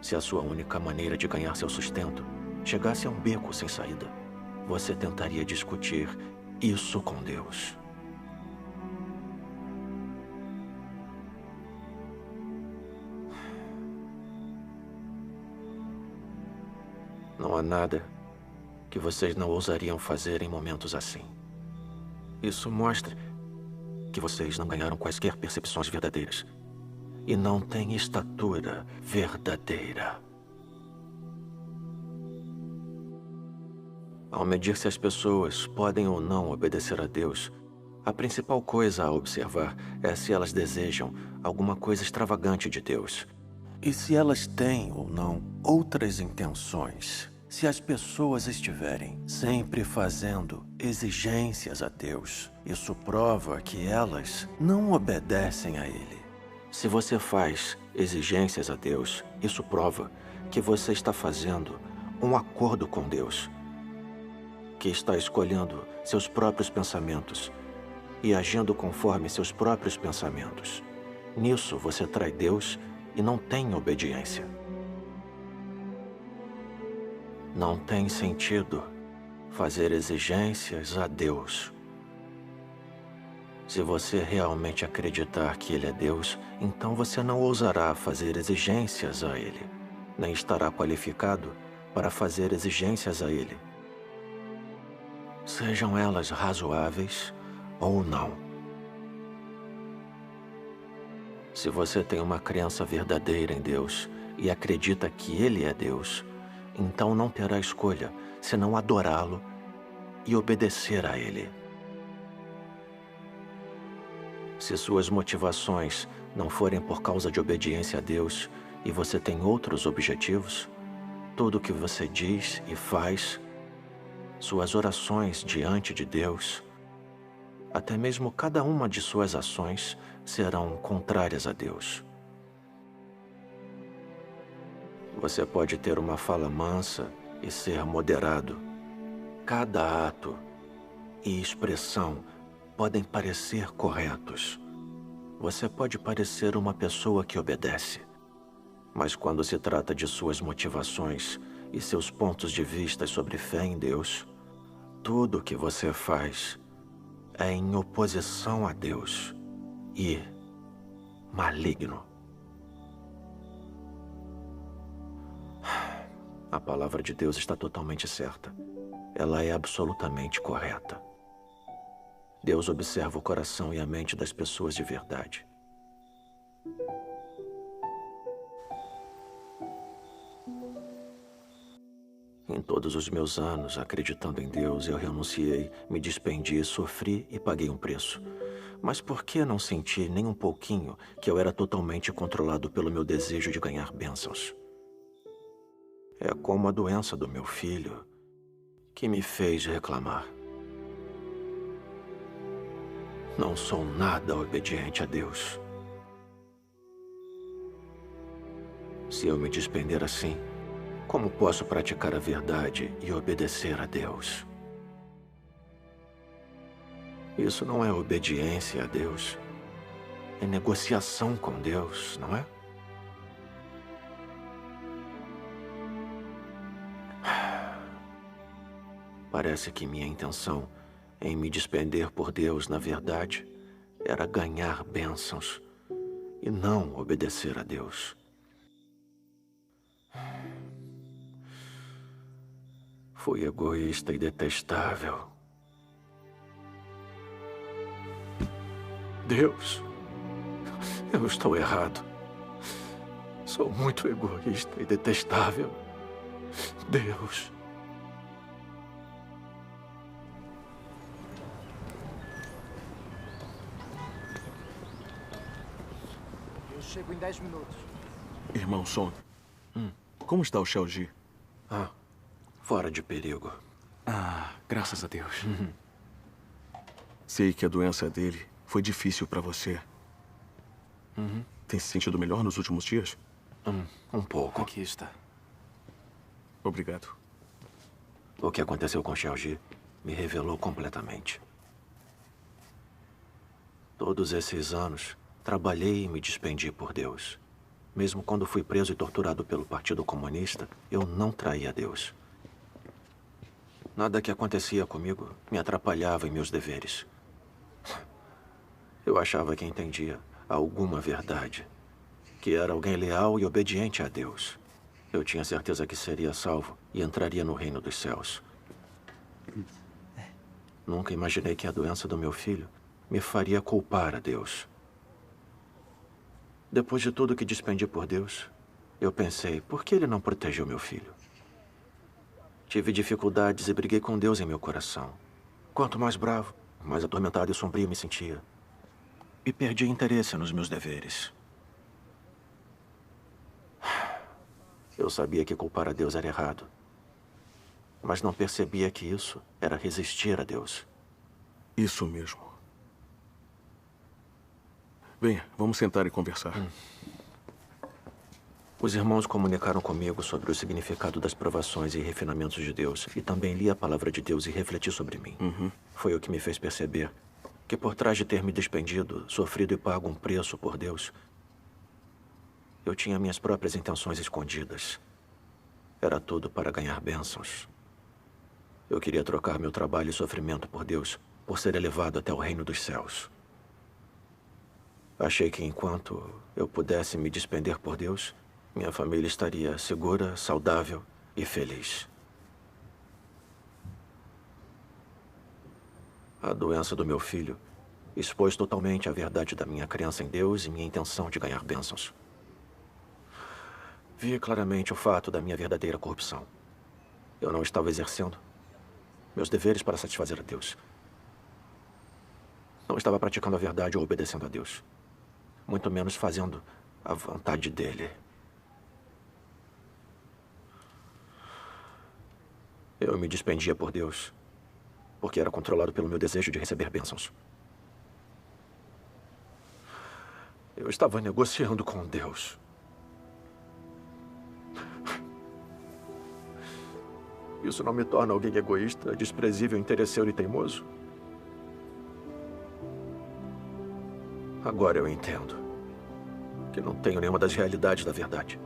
S6: Se a sua única maneira de ganhar seu sustento chegasse a um beco sem saída, você tentaria discutir isso com Deus. Não há nada que vocês não ousariam fazer em momentos assim. Isso mostra que vocês não ganharam quaisquer percepções verdadeiras e não têm estatura verdadeira. Ao medir se as pessoas podem ou não obedecer a Deus, a principal coisa a observar é se elas desejam alguma coisa extravagante de Deus. E se elas têm ou não outras intenções. Se as pessoas estiverem sempre fazendo exigências a Deus, isso prova que elas não obedecem a Ele. Se você faz exigências a Deus, isso prova que você está fazendo um acordo com Deus, que está escolhendo seus próprios pensamentos e agindo conforme seus próprios pensamentos. Nisso você trai Deus e não tem obediência. Não tem sentido fazer exigências a Deus. Se você realmente acreditar que Ele é Deus, então você não ousará fazer exigências a Ele, nem estará qualificado para fazer exigências a Ele, sejam elas razoáveis ou não. Se você tem uma crença verdadeira em Deus e acredita que Ele é Deus, então não terá escolha senão adorá-lo e obedecer a Ele. Se suas motivações não forem por causa de obediência a Deus e você tem outros objetivos, tudo o que você diz e faz, suas orações diante de Deus, até mesmo cada uma de suas ações serão contrárias a Deus. Você pode ter uma fala mansa e ser moderado. Cada ato e expressão podem parecer corretos. Você pode parecer uma pessoa que obedece. Mas quando se trata de suas motivações e seus pontos de vista sobre fé em Deus, tudo o que você faz é em oposição a Deus e maligno. A palavra de Deus está totalmente certa. Ela é absolutamente correta. Deus observa o coração e a mente das pessoas de verdade. Em todos os meus anos acreditando em Deus, eu renunciei, me despendi, sofri e paguei um preço. Mas por que não senti nem um pouquinho que eu era totalmente controlado pelo meu desejo de ganhar bênçãos? É como a doença do meu filho que me fez reclamar. Não sou nada obediente a Deus. Se eu me despender assim, como posso praticar a verdade e obedecer a Deus? Isso não é obediência a Deus. É negociação com Deus, não é? Parece que minha intenção em me despender por Deus, na verdade, era ganhar bênçãos e não obedecer a Deus. Fui egoísta e detestável. Deus, eu estou errado. Sou muito egoísta e detestável. Deus.
S8: Eu chego em 10 minutos.
S3: Irmão Son, como está o Xiaoji?
S6: Fora de perigo.
S1: Ah, graças a Deus.
S3: Sei que a doença dele foi difícil para você. Tem se sentido melhor nos últimos dias?
S6: Um pouco.
S1: Aqui está.
S3: Obrigado.
S6: O que aconteceu com Xiaoji me revelou completamente. Todos esses anos, trabalhei e me despendi por Deus. Mesmo quando fui preso e torturado pelo Partido Comunista, eu não traí a Deus. Nada que acontecia comigo me atrapalhava em meus deveres. Eu achava que entendia alguma verdade, que era alguém leal e obediente a Deus. Eu tinha certeza que seria salvo e entraria no reino dos céus. Nunca imaginei que a doença do meu filho me faria culpar a Deus. Depois de tudo que despendi por Deus, eu pensei, por que ele não protegeu meu filho? Tive dificuldades e briguei com Deus em meu coração. Quanto mais bravo, mais atormentado e sombrio me sentia. E perdi interesse nos meus deveres. Eu sabia que culpar a Deus era errado. Mas não percebia que isso era resistir a Deus.
S3: Isso mesmo. Venha, vamos sentar e conversar.
S6: Os irmãos comunicaram comigo sobre o significado das provações e refinamentos de Deus. E também li a palavra de Deus e refleti sobre mim. Foi o que me fez perceber que por trás de ter me despendido, sofrido e pago um preço por Deus, eu tinha minhas próprias intenções escondidas. Era tudo para ganhar bênçãos. Eu queria trocar meu trabalho e sofrimento por Deus, por ser elevado até o reino dos céus. Achei que enquanto eu pudesse me despender por Deus, minha família estaria segura, saudável e feliz. A doença do meu filho expôs totalmente a verdade da minha crença em Deus e minha intenção de ganhar bênçãos. Vi claramente o fato da minha verdadeira corrupção. Eu não estava exercendo meus deveres para satisfazer a Deus. Não estava praticando a verdade ou obedecendo a Deus. Muito menos fazendo a vontade dele. Eu me despendia por Deus, porque era controlado pelo meu desejo de receber bênçãos. Eu estava negociando com Deus. Isso não me torna alguém egoísta, desprezível, interesseiro e teimoso? Agora eu entendo que não tenho nenhuma das realidades da verdade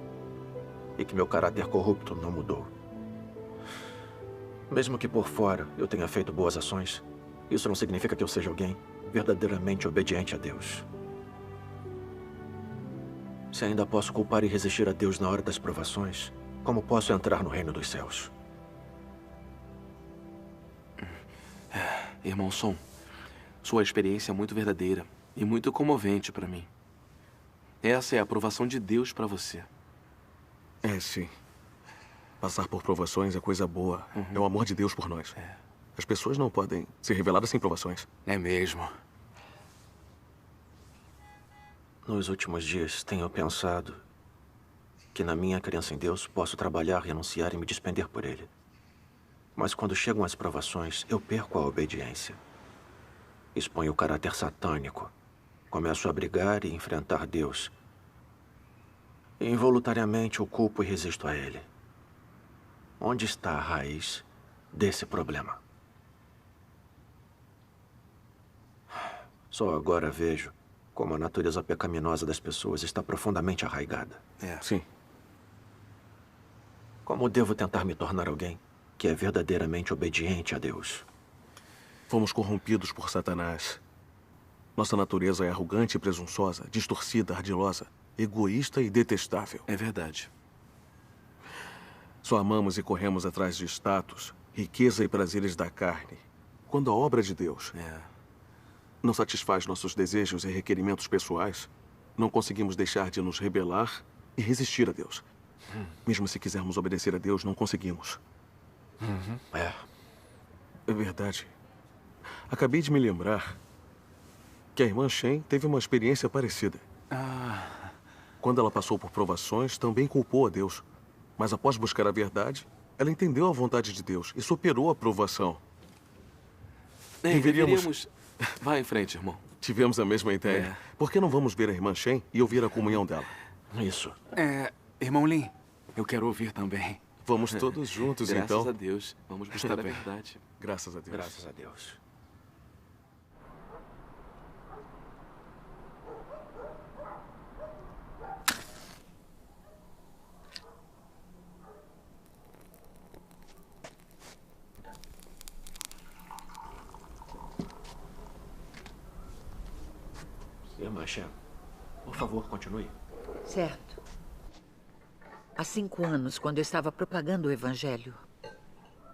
S6: e que meu caráter corrupto não mudou. Mesmo que por fora eu tenha feito boas ações, isso não significa que eu seja alguém verdadeiramente obediente a Deus. Se ainda posso culpar e resistir a Deus na hora das provações, como posso entrar no reino dos céus?
S1: Irmão Son, sua experiência é muito verdadeira e muito comovente para mim. Essa é a aprovação de Deus para você.
S3: É, sim. Passar por provações é coisa boa. É o amor de Deus por nós. As pessoas não podem ser reveladas sem provações.
S1: É mesmo.
S6: Nos últimos dias, tenho pensado que na minha crença em Deus posso trabalhar, renunciar e me despender por Ele. Mas quando chegam as provações, eu perco a obediência. Exponho o caráter satânico. Começo a brigar e enfrentar Deus. E involuntariamente o culpo e resisto a Ele. Onde está a raiz desse problema? Só agora vejo como a natureza pecaminosa das pessoas está profundamente arraigada.
S3: Sim.
S6: Como devo tentar me tornar alguém que é verdadeiramente obediente a Deus?
S3: Fomos corrompidos por Satanás. Nossa natureza é arrogante e presunçosa, distorcida, ardilosa, egoísta e detestável.
S1: É verdade.
S3: Só amamos e corremos atrás de status, riqueza e prazeres da carne, quando a obra de Deus não satisfaz nossos desejos e requerimentos pessoais, não conseguimos deixar de nos rebelar e resistir a Deus. Mesmo se quisermos obedecer a Deus, não conseguimos. É verdade. Acabei de me lembrar que a irmã Shen teve uma experiência parecida. Quando ela passou por provações, também culpou a Deus. Mas após buscar a verdade, Ela entendeu a vontade de Deus e superou a provação.
S1: Deveríamos... Vá em frente, irmão.
S3: Tivemos a mesma ideia. Por que não vamos ver a irmã Shen e ouvir a comunhão dela?
S6: Isso.
S1: Irmão Lin, eu quero ouvir também.
S3: Vamos todos juntos, então.
S1: Graças a Deus. Vamos buscar a verdade.
S3: Graças a Deus.
S6: Graças a Deus. Irmã Shen, por favor, continue.
S17: Certo. Há 5 anos, quando eu estava propagando o Evangelho,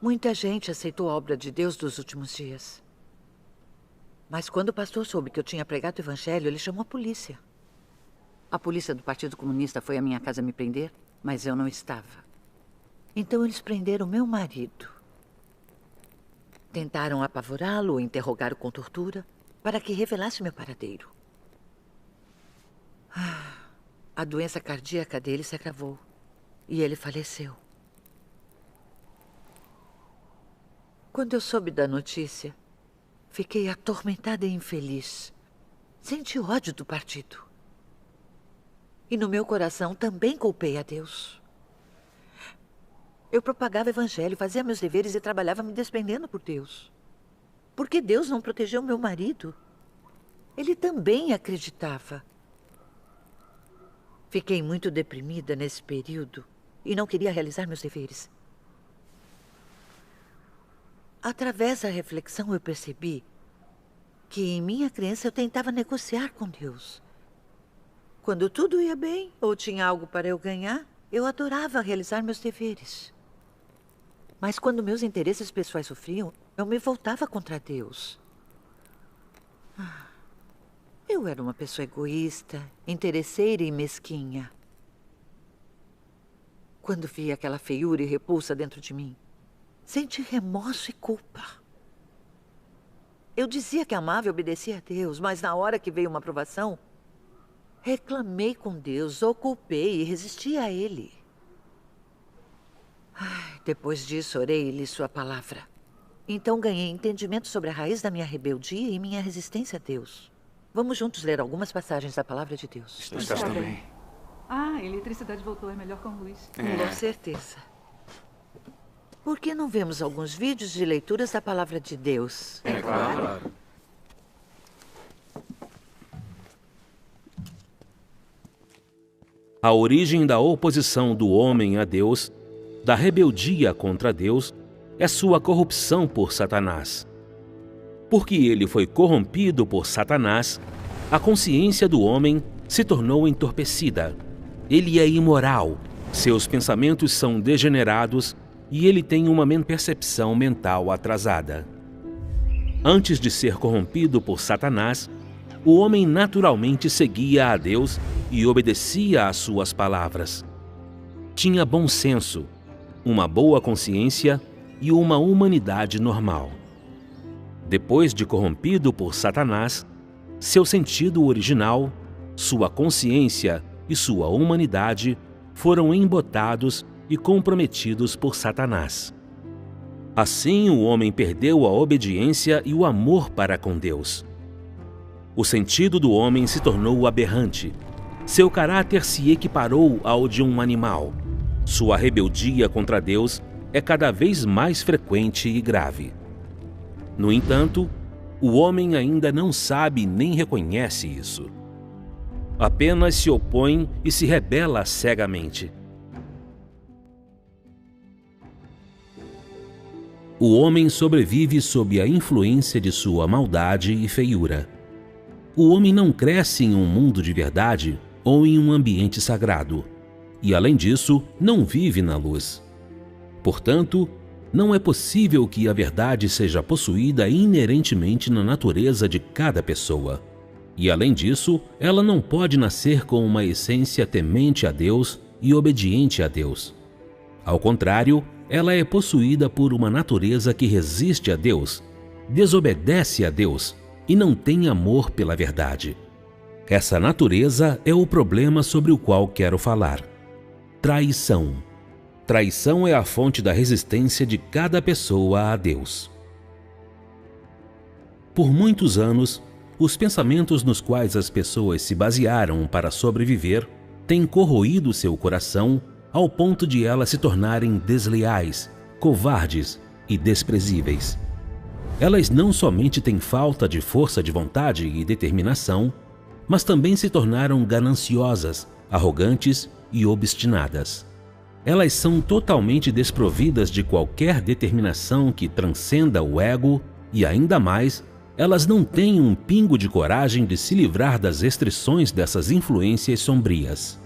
S17: muita gente aceitou a obra de Deus dos últimos dias. Mas quando o pastor soube que eu tinha pregado o Evangelho, ele chamou a polícia. A polícia do Partido Comunista foi à minha casa me prender, mas eu não estava. Então eles prenderam meu marido. Tentaram apavorá-lo ou interrogá-lo com tortura para que revelasse meu paradeiro. A doença cardíaca dele se agravou e ele faleceu. Quando eu soube da notícia, fiquei atormentada e infeliz. Senti ódio do partido. E no meu coração também culpei a Deus. Eu propagava o Evangelho, fazia meus deveres e trabalhava me despendendo por Deus. Por que Deus não protegeu meu marido? Ele também acreditava. Fiquei muito deprimida nesse período e não queria realizar meus deveres. Através da reflexão, eu percebi que em minha crença eu tentava negociar com Deus. Quando tudo ia bem ou tinha algo para eu ganhar, eu adorava realizar meus deveres. Mas quando meus interesses pessoais sofriam, eu me voltava contra Deus. Eu era uma pessoa egoísta, interesseira e mesquinha. Quando vi aquela feiura e repulsa dentro de mim, senti remorso e culpa. Eu dizia que amava e obedecia a Deus, mas na hora que veio uma provação, reclamei com Deus, o culpei e resisti a Ele. Depois disso, orei e li sua palavra. Então ganhei entendimento sobre a raiz da minha rebeldia e minha resistência a Deus. Vamos juntos ler algumas passagens da palavra de Deus.
S1: Está bem.
S12: A eletricidade voltou, é melhor com luz.
S17: Com certeza. Por que não vemos alguns vídeos de leituras da palavra de Deus?
S6: É claro.
S20: A origem da oposição do homem a Deus, da rebeldia contra Deus, é sua corrupção por Satanás. Porque ele foi corrompido por Satanás, a consciência do homem se tornou entorpecida. Ele é imoral, seus pensamentos são degenerados e ele tem uma percepção mental atrasada. Antes de ser corrompido por Satanás, o homem naturalmente seguia a Deus e obedecia às suas palavras. Tinha bom senso, uma boa consciência e uma humanidade normal. Depois de corrompido por Satanás, seu sentido original, sua consciência e sua humanidade foram embotados e comprometidos por Satanás. Assim, o homem perdeu a obediência e o amor para com Deus. O sentido do homem se tornou aberrante. Seu caráter se equiparou ao de um animal. Sua rebeldia contra Deus é cada vez mais frequente e grave. No entanto, o homem ainda não sabe nem reconhece isso. Apenas se opõe e se rebela cegamente. O homem sobrevive sob a influência de sua maldade e feiura. O homem não cresce em um mundo de verdade ou em um ambiente sagrado, e além disso, não vive na luz. Portanto, não é possível que a verdade seja possuída inerentemente na natureza de cada pessoa. E além disso, ela não pode nascer com uma essência temente a Deus e obediente a Deus. Ao contrário, ela é possuída por uma natureza que resiste a Deus, desobedece a Deus e não tem amor pela verdade. Essa natureza é o problema sobre o qual quero falar. Traição. traição é a fonte da resistência de cada pessoa a Deus. Por muitos anos, os pensamentos nos quais as pessoas se basearam para sobreviver têm corroído seu coração ao ponto de elas se tornarem desleais, covardes e desprezíveis. Elas não somente têm falta de força de vontade e determinação, mas também se tornaram gananciosas, arrogantes e obstinadas. Elas são totalmente desprovidas de qualquer determinação que transcenda o ego e, ainda mais, elas não têm um pingo de coragem de se livrar das restrições dessas influências sombrias.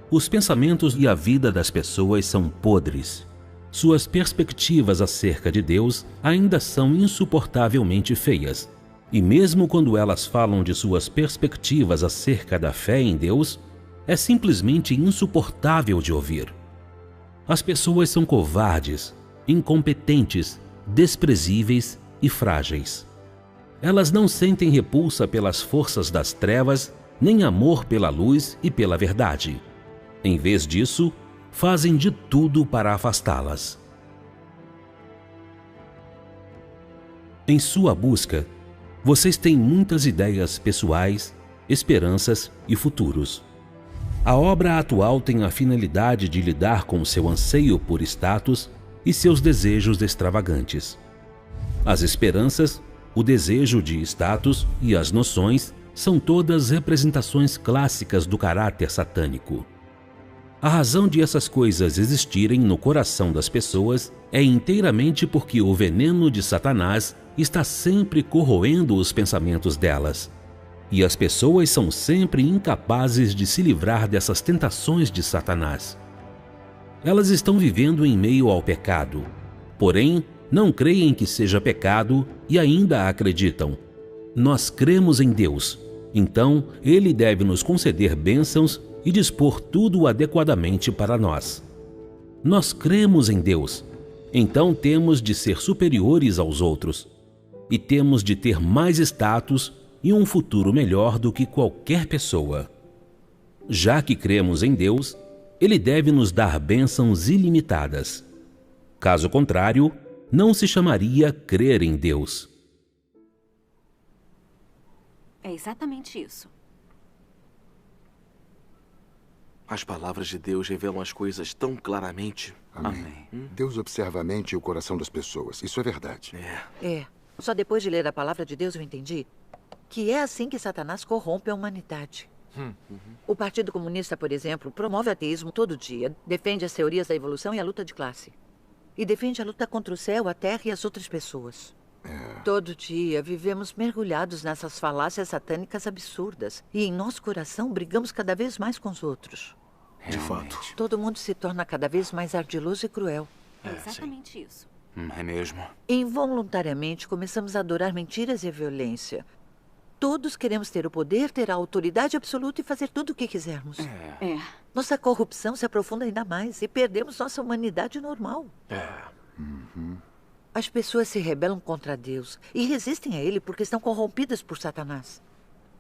S20: Os pensamentos e a vida das pessoas são podres. Suas perspectivas acerca de Deus ainda são insuportavelmente feias. E mesmo quando elas falam de suas perspectivas acerca da fé em Deus, é simplesmente insuportável de ouvir. As pessoas são covardes, incompetentes, desprezíveis e frágeis. Elas não sentem repulsa pelas forças das trevas, nem amor pela luz e pela verdade. Em vez disso, fazem de tudo para afastá-las. Em sua busca, vocês têm muitas ideias pessoais, esperanças e futuros. A obra atual tem a finalidade de lidar com seu anseio por status e seus desejos extravagantes. As esperanças, o desejo de status e as noções são todas representações clássicas do caráter satânico. A razão de essas coisas existirem no coração das pessoas é inteiramente porque o veneno de Satanás está sempre corroendo os pensamentos delas. E as pessoas são sempre incapazes de se livrar dessas tentações de Satanás. Elas estão vivendo em meio ao pecado, porém não creem que seja pecado e ainda acreditam. Nós cremos em Deus, então Ele deve nos conceder bênçãos e dispor tudo adequadamente para nós. Nós cremos em Deus, então temos de ser superiores aos outros e temos de ter mais status e um futuro melhor do que qualquer pessoa. Já que cremos em Deus, Ele deve nos dar bênçãos ilimitadas. Caso contrário, não se chamaria crer em Deus.
S14: É exatamente isso.
S3: As palavras de Deus revelam as coisas tão claramente.
S16: Amém. Deus observa a mente e o coração das pessoas. Isso é verdade.
S17: Só depois de ler a palavra de Deus eu entendi que é assim que Satanás corrompe a humanidade. O Partido Comunista, por exemplo, promove ateísmo todo dia, defende as teorias da evolução e a luta de classe. E defende a luta contra o céu, a terra e as outras pessoas. Todo dia vivemos mergulhados nessas falácias satânicas absurdas. E em nosso coração brigamos cada vez mais com os outros.
S3: De fato.
S17: Todo mundo se torna cada vez mais ardiloso e cruel.
S14: É exatamente isso.
S1: É mesmo.
S17: Involuntariamente começamos a adorar mentiras e a violência. Todos queremos ter o poder, ter a autoridade absoluta e fazer tudo o que quisermos. Nossa corrupção se aprofunda ainda mais e perdemos nossa humanidade normal. As pessoas se rebelam contra Deus e resistem a Ele porque estão corrompidas por Satanás.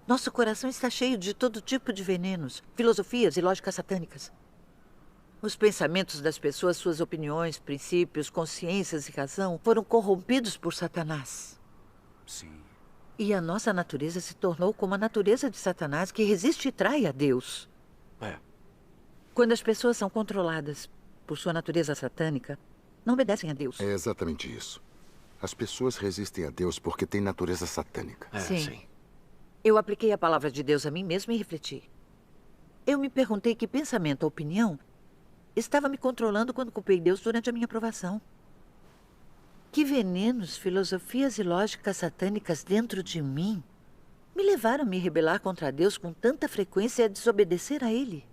S17: Nosso coração está cheio de todo tipo de venenos, filosofias e lógicas satânicas. Os pensamentos das pessoas, suas opiniões, princípios, consciências e razão foram corrompidos por Satanás.
S1: Sim.
S17: E a nossa natureza se tornou como a natureza de Satanás, que resiste e trai a Deus. Quando as pessoas são controladas por sua natureza satânica, não obedecem a Deus.
S16: É exatamente isso. As pessoas resistem a Deus porque têm natureza satânica.
S17: Sim. Eu apliquei a palavra de Deus a mim mesma e refleti. Eu me perguntei que pensamento ou opinião estava me controlando quando culpei Deus durante a minha provação. Que venenos, filosofias e lógicas satânicas dentro de mim me levaram a me rebelar contra Deus com tanta frequência e a desobedecer a Ele.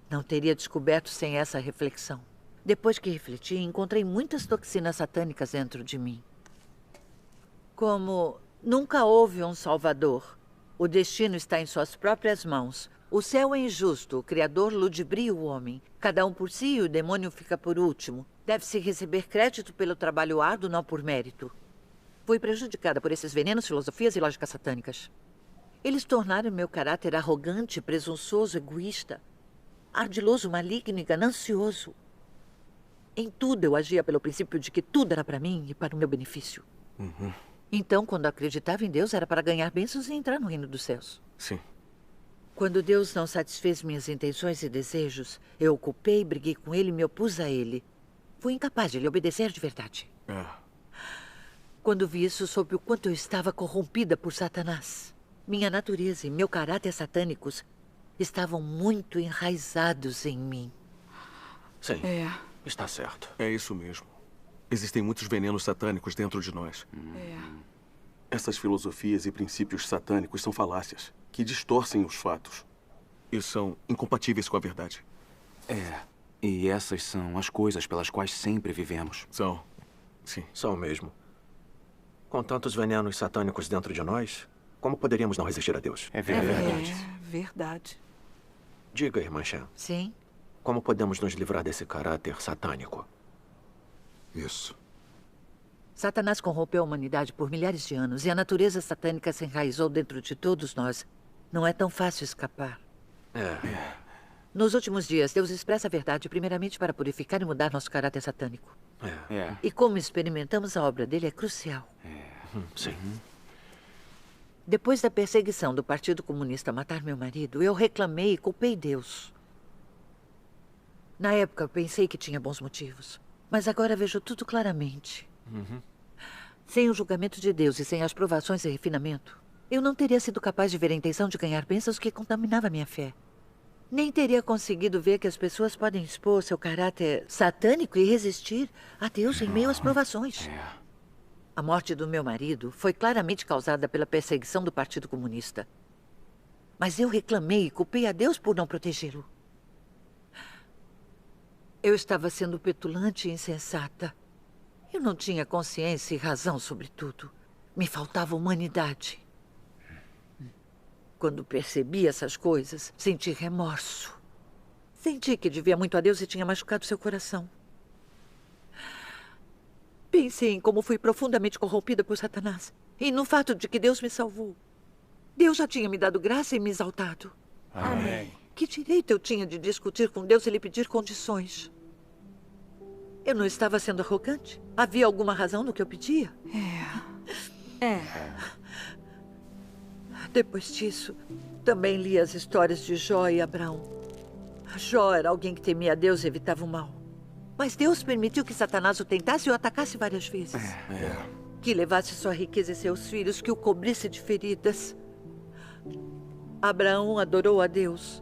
S17: Não teria descoberto sem essa reflexão. Depois que refleti, encontrei muitas toxinas satânicas dentro de mim. Como nunca houve um Salvador. O destino está em suas próprias mãos. O céu é injusto, o Criador ludibria o homem. Cada um por si e o demônio fica por último. Deve-se receber crédito pelo trabalho árduo, não por mérito. Fui prejudicada por esses venenos, filosofias e lógicas satânicas. Eles tornaram meu caráter arrogante, presunçoso, egoísta, ardiloso, maligno e ganancioso. Em tudo eu agia pelo princípio de que tudo era para mim e para o meu benefício. Então, quando acreditava em Deus, era para ganhar bênçãos e entrar no reino dos céus.
S3: Sim.
S17: Quando Deus não satisfez minhas intenções e desejos, eu o culpei, briguei com ele e me opus a ele. Fui incapaz de lhe obedecer de verdade. Quando vi isso, soube o quanto eu estava corrompida por Satanás. Minha natureza e meu caráter satânicos estavam muito enraizados em mim.
S6: Sim, está certo.
S3: É isso mesmo. Existem muitos venenos satânicos dentro de nós. Essas filosofias e princípios satânicos são falácias que distorcem os fatos e são incompatíveis com a verdade.
S1: E essas são as coisas pelas quais sempre vivemos.
S3: São. Sim.
S6: São mesmo. Com tantos venenos satânicos dentro de nós, como poderíamos não resistir a Deus?
S7: É verdade. Verdade.
S6: Diga, irmã Shan.
S17: Sim?
S6: Como podemos nos livrar desse caráter satânico?
S16: Isso.
S17: Satanás corrompeu a humanidade por milhares de anos e a natureza satânica se enraizou dentro de todos nós. Não é tão fácil escapar. Nos últimos dias, Deus expressa a verdade primeiramente para purificar e mudar nosso caráter satânico. E como experimentamos a obra dele é crucial.
S6: Sim.
S17: Depois da perseguição do Partido Comunista a matar meu marido, eu reclamei e culpei Deus. Na época, eu pensei que tinha bons motivos. Mas agora vejo tudo claramente. Sem o julgamento de Deus e sem as provações e refinamento, eu não teria sido capaz de ver a intenção de ganhar bênçãos que contaminava minha fé. Nem teria conseguido ver que as pessoas podem expor seu caráter satânico e resistir a Deus em meio às provações. A morte do meu marido foi claramente causada pela perseguição do Partido Comunista. Mas eu reclamei e culpei a Deus por não protegê-lo. Eu estava sendo petulante e insensata. Eu não tinha consciência e razão sobre tudo. Me faltava humanidade. Quando percebi essas coisas, senti remorso. Senti que devia muito a Deus e tinha machucado seu coração. Pensei em como fui profundamente corrompida por Satanás e no fato de que Deus me salvou. Deus já tinha me dado graça e me exaltado.
S5: Amém.
S17: Que direito eu tinha de discutir com Deus e lhe pedir condições? Eu não estava sendo arrogante? Havia alguma razão no que eu pedia? Depois disso, também li as histórias de Jó e Abraão. Jó era alguém que temia a Deus e evitava o mal. Mas Deus permitiu que Satanás o tentasse e o atacasse várias vezes. Que levasse sua riqueza e seus filhos, que o cobrisse de feridas. Abraão adorou a Deus.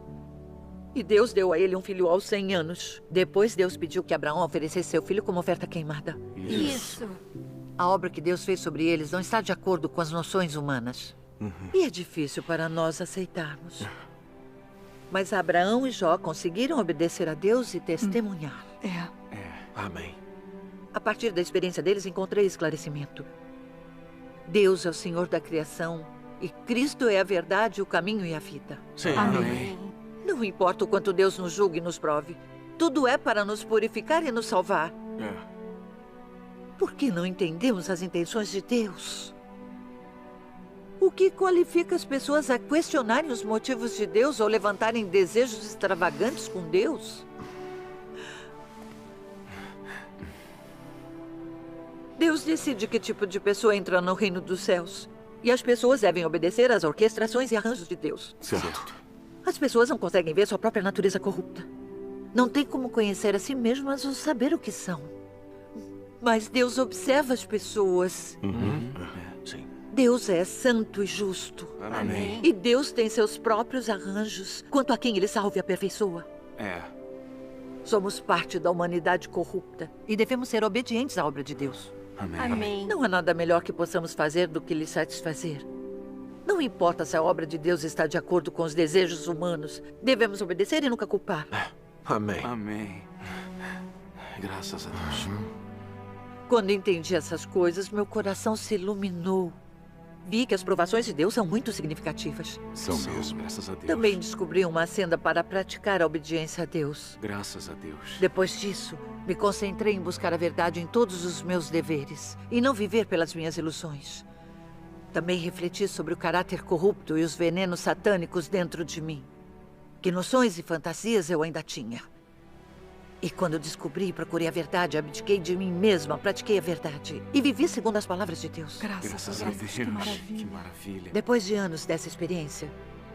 S17: E Deus deu a ele um filho aos 100 anos. Depois Deus pediu que Abraão oferecesse seu filho como oferta queimada.
S15: Isso.
S17: A obra que Deus fez sobre eles não está de acordo com as noções humanas. E é difícil para nós aceitarmos. Mas Abraão e Jó conseguiram obedecer a Deus e testemunhar.
S6: Amém.
S17: A partir da experiência deles, encontrei esclarecimento. Deus é o Senhor da criação e Cristo é a verdade, o caminho e a vida.
S6: Sim.
S17: Amém. Não importa o quanto Deus nos julgue e nos prove. Tudo é para nos purificar e nos salvar. Por que não entendemos as intenções de Deus? O que qualifica as pessoas a questionarem os motivos de Deus ou levantarem desejos extravagantes com Deus? Deus decide que tipo de pessoa entra no reino dos céus. E as pessoas devem obedecer às orquestrações e arranjos de Deus.
S3: Certo.
S17: As pessoas não conseguem ver sua própria natureza corrupta. Não tem como conhecer a si mesmas ou saber o que são. Mas Deus observa as pessoas.
S6: Sim.
S17: Deus é santo e justo.
S1: Amém.
S17: E Deus tem seus próprios arranjos quanto a quem ele salva e aperfeiçoa. Somos parte da humanidade corrupta e devemos ser obedientes à obra de Deus.
S15: Amém.
S17: Não há nada melhor que possamos fazer do que lhe satisfazer. Não importa se a obra de Deus está de acordo com os desejos humanos. Devemos obedecer e nunca culpar.
S6: Amém.
S1: Amém. Graças a Deus.
S17: Quando entendi essas coisas, meu coração se iluminou. Vi que as provações de Deus são muito significativas.
S16: São mesmo.
S1: Graças a Deus.
S17: Também descobri uma senda para praticar a obediência a Deus.
S1: Graças a Deus.
S17: Depois disso, me concentrei em buscar a verdade em todos os meus deveres e não viver pelas minhas ilusões. Também refleti sobre o caráter corrupto e os venenos satânicos dentro de mim. Que noções e fantasias eu ainda tinha. E quando descobri e procurei a verdade, abdiquei de mim mesma, pratiquei a verdade. E vivi segundo as palavras de Deus.
S1: Graças a Deus. Que maravilha. Que maravilha.
S17: Depois de anos dessa experiência,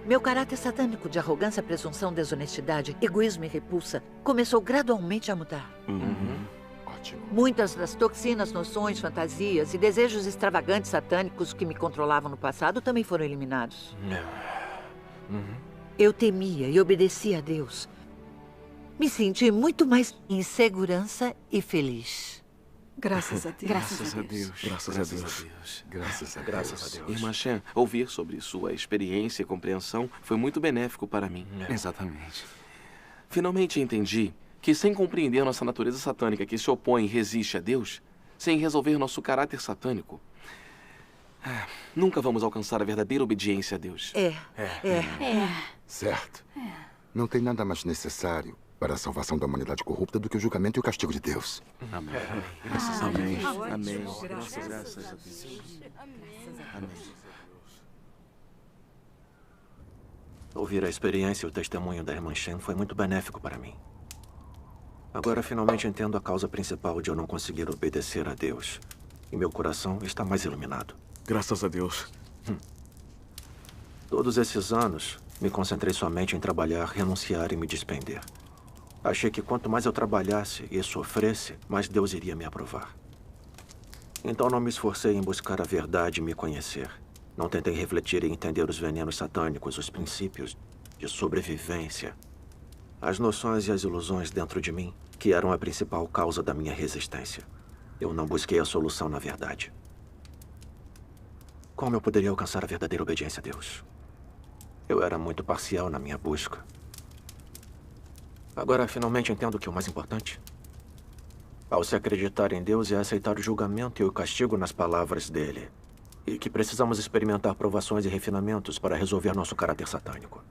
S17: meu caráter satânico de arrogância, presunção, desonestidade, egoísmo e repulsa começou gradualmente a mudar.
S16: Ótimo.
S17: Muitas das toxinas, noções, fantasias e desejos extravagantes satânicos que me controlavam no passado também foram eliminados. Eu temia e obedecia a Deus. Me senti muito mais em segurança e feliz.
S7: Graças a Deus.
S1: Graças a Deus.
S3: Graças a Deus.
S1: Graças a Deus.
S3: Graças a Deus.
S1: Irmã Shen, ouvir sobre sua experiência e compreensão foi muito benéfico para mim. Exatamente. Finalmente entendi que, sem compreender nossa natureza satânica que se opõe e resiste a Deus, sem resolver nosso caráter satânico, nunca vamos alcançar a verdadeira obediência a Deus.
S16: Certo. Não tem nada mais necessário para a salvação da humanidade corrupta do que o julgamento e o castigo de Deus.
S1: Amém. Amém. Amém.
S7: Graças
S1: a Deus. Amém.
S6: Ouvir a experiência e o testemunho da irmã Shen foi muito benéfico para mim. Agora finalmente entendo a causa principal de eu não conseguir obedecer a Deus. E meu coração está mais iluminado.
S3: Graças a Deus.
S6: Todos esses anos, me concentrei somente em trabalhar, renunciar e me despender. Achei que quanto mais eu trabalhasse e sofresse, mais Deus iria me aprovar. Então não me esforcei em buscar a verdade e me conhecer. Não tentei refletir e entender os venenos satânicos, os princípios de sobrevivência, as noções e as ilusões dentro de mim, que eram a principal causa da minha resistência. Eu não busquei a solução na verdade. Como eu poderia alcançar a verdadeira obediência a Deus? Eu era muito parcial na minha busca. Agora, finalmente entendo que o mais importante, ao se acreditar em Deus, é aceitar o julgamento e o castigo nas palavras dele. E que precisamos experimentar provações e refinamentos para resolver nosso caráter satânico.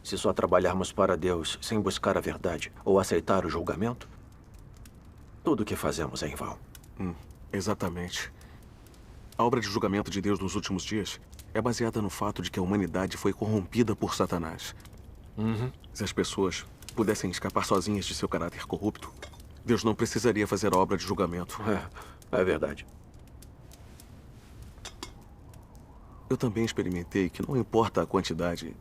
S6: Se só trabalharmos para Deus sem buscar a verdade ou aceitar o julgamento, tudo o que fazemos é em vão.
S3: Exatamente. A obra de julgamento de Deus nos últimos dias é baseada no fato de que a humanidade foi corrompida por Satanás. Se as pessoas pudessem escapar sozinhas de seu caráter corrupto, Deus não precisaria fazer a obra de julgamento.
S6: É verdade.
S3: Eu também experimentei que não importa a quantidade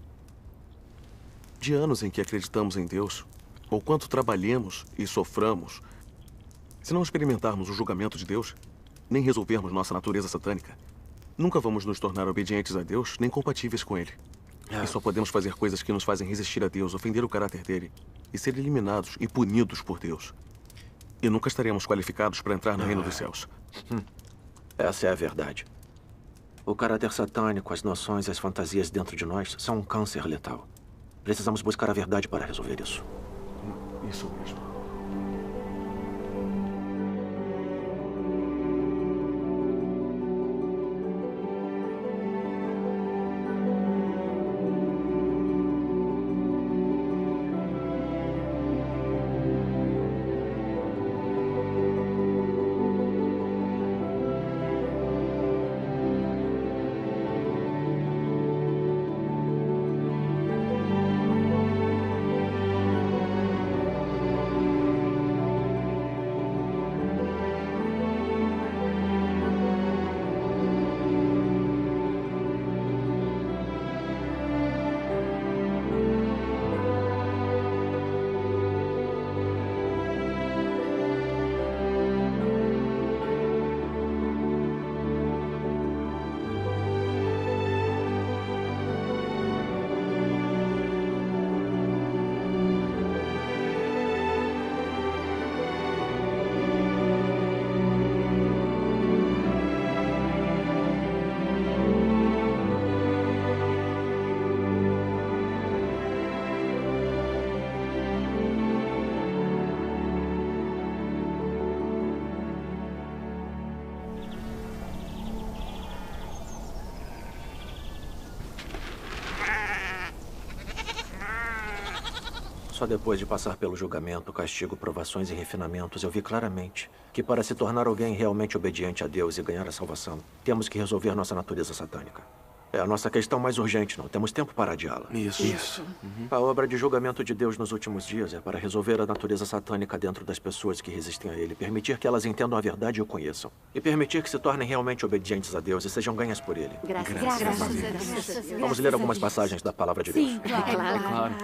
S3: de anos em que acreditamos em Deus, ou quanto trabalhemos e soframos, se não experimentarmos o julgamento de Deus, nem resolvermos nossa natureza satânica, nunca vamos nos tornar obedientes a Deus, nem compatíveis com Ele. E só podemos fazer coisas que nos fazem resistir a Deus, ofender o caráter dele e ser eliminados e punidos por Deus. E nunca estaremos qualificados para entrar no reino dos céus.
S6: Essa é a verdade. O caráter satânico, as noções e as fantasias dentro de nós são um câncer letal. Precisamos buscar a verdade para resolver isso.
S3: Isso mesmo.
S6: Só depois de passar pelo julgamento, castigo, provações e refinamentos, eu vi claramente que para se tornar alguém realmente obediente a Deus e ganhar a salvação, temos que resolver nossa natureza satânica. É a nossa questão mais urgente, não temos tempo para adiá-la.
S3: Isso.
S6: A obra de julgamento de Deus nos últimos dias é para resolver a natureza satânica dentro das pessoas que resistem a Ele, permitir que elas entendam a verdade e o conheçam, e permitir que se tornem realmente obedientes a Deus e sejam ganhas por Ele.
S15: Graças a Deus.
S6: Vamos ler algumas passagens da Palavra de Deus.
S15: Sim, claro.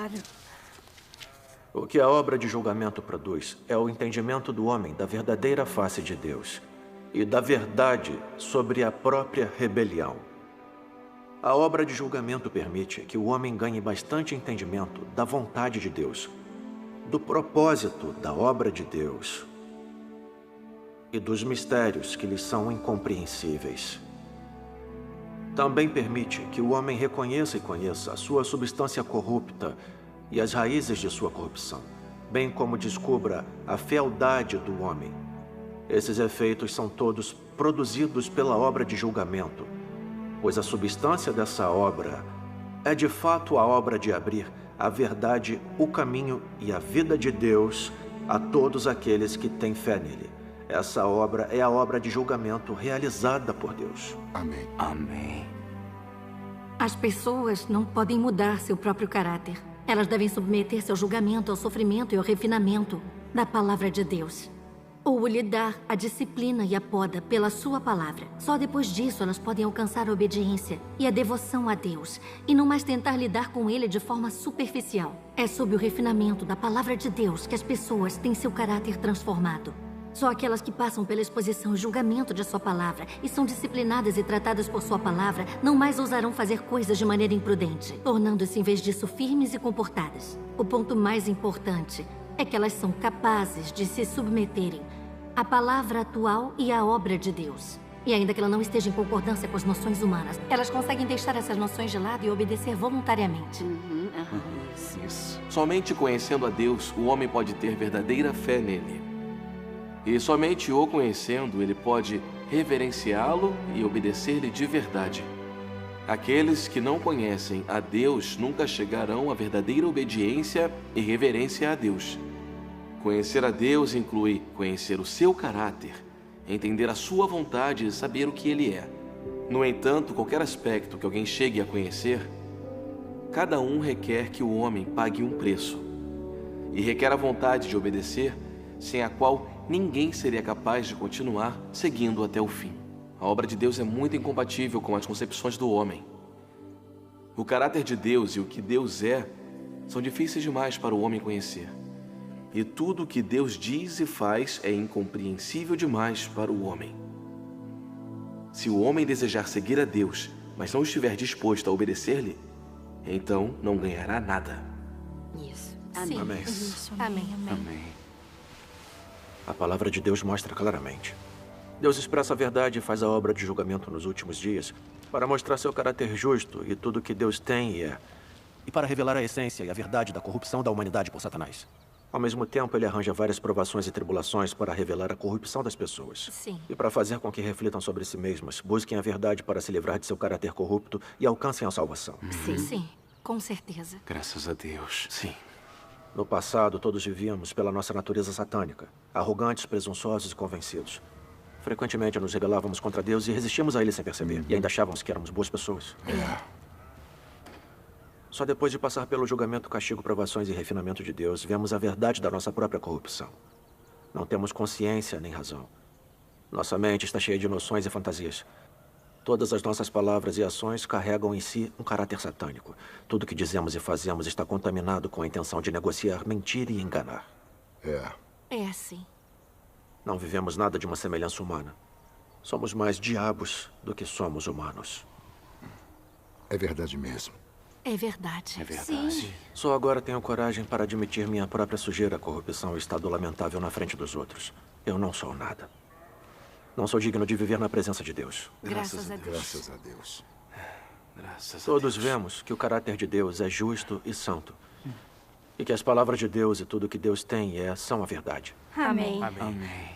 S6: O que a obra de julgamento produz é o entendimento do homem da verdadeira face de Deus e da verdade sobre a própria rebelião. A obra de julgamento permite que o homem ganhe bastante entendimento da vontade de Deus, do propósito da obra de Deus e dos mistérios que lhes são incompreensíveis. Também permite que o homem reconheça e conheça a sua substância corrupta e as raízes de sua corrupção, bem como descubra a fealdade do homem. Esses efeitos são todos produzidos pela obra de julgamento, pois a substância dessa obra é de fato a obra de abrir a verdade, o caminho e a vida de Deus a todos aqueles que têm fé nele. Essa obra é a obra de julgamento realizada por Deus.
S16: Amém.
S1: Amém.
S21: As pessoas não podem mudar seu próprio caráter. Elas devem submeter-se ao julgamento, ao sofrimento e ao refinamento da palavra de Deus. Ou lhe dar a disciplina e a poda pela sua palavra. Só depois disso elas podem alcançar a obediência e a devoção a Deus, e não mais tentar lidar com Ele de forma superficial. É sob o refinamento da palavra de Deus que as pessoas têm seu caráter transformado. Só aquelas que passam pela exposição e julgamento de sua palavra e são disciplinadas e tratadas por sua palavra não mais ousarão fazer coisas de maneira imprudente, tornando-se em vez disso firmes e comportadas. O ponto mais importante é que elas são capazes de se submeterem à palavra atual e à obra de Deus. E ainda que ela não esteja em concordância com as noções humanas, elas conseguem deixar essas noções de lado e obedecer voluntariamente.
S2: Isso. Somente conhecendo a Deus, o homem pode ter verdadeira fé nele. E somente o conhecendo, ele pode reverenciá-lo e obedecer-lhe de verdade. Aqueles que não conhecem a Deus nunca chegarão à verdadeira obediência e reverência a Deus. Conhecer a Deus inclui conhecer o seu caráter, entender a sua vontade e saber o que ele é. No entanto, qualquer aspecto que alguém chegue a conhecer, cada um requer que o homem pague um preço. E requer a vontade de obedecer, sem a qual ninguém seria capaz de continuar seguindo até o fim. A obra de Deus é muito incompatível com as concepções do homem. O caráter de Deus e o que Deus é são difíceis demais para o homem conhecer. E tudo o que Deus diz e faz é incompreensível demais para o homem. Se o homem desejar seguir a Deus, mas não estiver disposto a obedecer-lhe, então não ganhará nada.
S21: Isso.
S6: Amém.
S21: Amém. Amém.
S6: Amém. A palavra de Deus mostra claramente. Deus expressa a verdade e faz a obra de julgamento nos últimos dias para mostrar seu caráter justo e tudo o que Deus tem e é. E para revelar a essência e a verdade da corrupção da humanidade por Satanás. Ao mesmo tempo, ele arranja várias provações e tribulações para revelar a corrupção das pessoas.
S21: Sim.
S6: E para fazer com que reflitam sobre si mesmas, busquem a verdade para se livrar de seu caráter corrupto e alcancem a salvação.
S21: Sim. Sim, com certeza.
S1: Graças a Deus.
S6: Sim. No passado, todos vivíamos pela nossa natureza satânica, arrogantes, presunçosos e convencidos. Frequentemente nos rebelávamos contra Deus e resistíamos a Ele sem perceber. E ainda achávamos que éramos boas pessoas. Só depois de passar pelo julgamento, castigo, provações e refinamento de Deus, vemos a verdade da nossa própria corrupção. Não temos consciência nem razão. Nossa mente está cheia de noções e fantasias. Todas as nossas palavras e ações carregam em si um caráter satânico. Tudo que dizemos e fazemos está contaminado com a intenção de negociar, mentir e enganar.
S21: É assim.
S6: Não vivemos nada de uma semelhança humana. Somos mais diabos do que somos humanos.
S16: É verdade mesmo.
S21: É verdade.
S6: É verdade. Sim. Só agora tenho coragem para admitir minha própria sujeira, corrupção e estado lamentável na frente dos outros. Eu não sou nada. Não sou digno de viver na presença de Deus.
S21: Graças a Deus.
S16: Graças a Deus.
S6: Todos vemos que o caráter de Deus é justo e santo. E que as palavras de Deus e tudo que Deus tem e é são a verdade.
S21: Amém.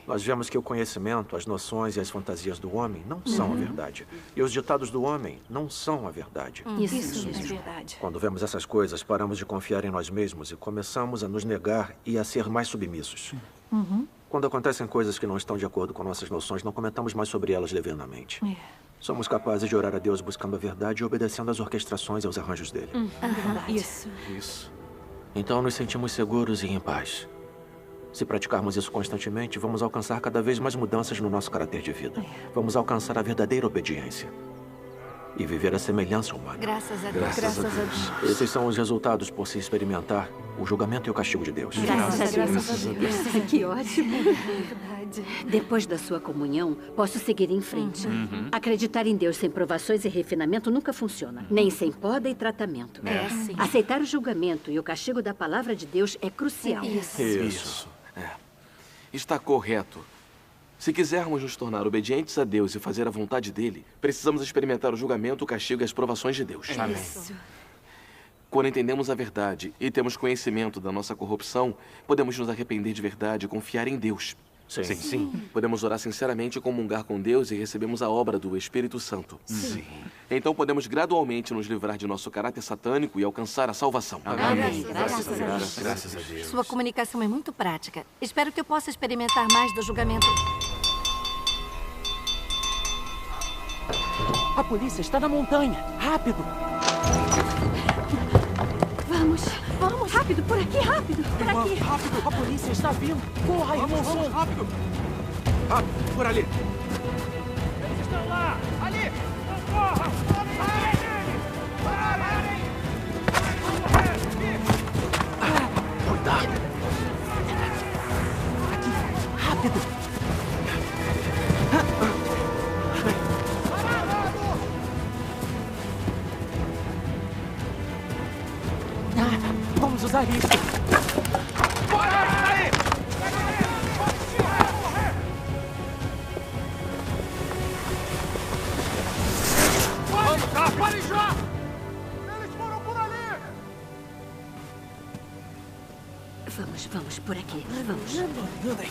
S6: Nós vemos que o conhecimento, as noções e as fantasias do homem não são a verdade. E os ditados do homem não são a verdade.
S21: Isso é verdade.
S6: Quando vemos essas coisas, paramos de confiar em nós mesmos e começamos a nos negar e a ser mais submissos. Quando acontecem coisas que não estão de acordo com nossas noções, não comentamos mais sobre elas levianamente. Somos capazes de orar a Deus buscando a verdade e obedecendo às orquestrações e aos arranjos dele.
S12: Isso.
S6: Então nos sentimos seguros e em paz. Se praticarmos isso constantemente, vamos alcançar cada vez mais mudanças no nosso caráter de vida. Vamos alcançar a verdadeira obediência e viver a semelhança humana.
S18: Graças a Deus.
S6: Graças a Deus. Esses são os resultados por se experimentar o julgamento e o castigo de Deus.
S15: Graças a Deus.
S11: Que ótimo.
S18: Verdade.
S11: Depois da sua comunhão, posso seguir em frente. Acreditar em Deus sem provações e refinamento nunca funciona. Nem sem poda e tratamento.
S18: Sim.
S11: Aceitar o julgamento e o castigo da palavra de Deus é crucial.
S2: Isso. Está correto. Se quisermos nos tornar obedientes a Deus e fazer a vontade dele, precisamos experimentar o julgamento, o castigo e as provações de Deus.
S18: Isso.
S2: Quando entendemos a verdade e temos conhecimento da nossa corrupção, podemos nos arrepender de verdade e confiar em Deus.
S6: Sim.
S2: Podemos orar sinceramente e comungar com Deus e recebemos a obra do Espírito Santo.
S6: Sim.
S2: Então podemos gradualmente nos livrar de nosso caráter satânico e alcançar a salvação.
S18: Amém.
S2: Graças a Deus.
S18: Sua comunicação é muito prática. Espero que eu possa experimentar mais do julgamento.
S22: A polícia está na montanha. Rápido!
S12: Vamos, rápido, por aqui, rápido, por aqui.
S22: Rápido, a polícia está vindo. Corra, irmão.
S3: Vamos, rápido. Rápido, por ali.
S22: Eles estão lá. Ali. Corra.
S3: Cuidado.
S22: Aqui, rápido. Vamos usar isso.
S3: Parem já! Eles foram por ali!
S11: Vamos por aqui. Vamos.
S22: Andem.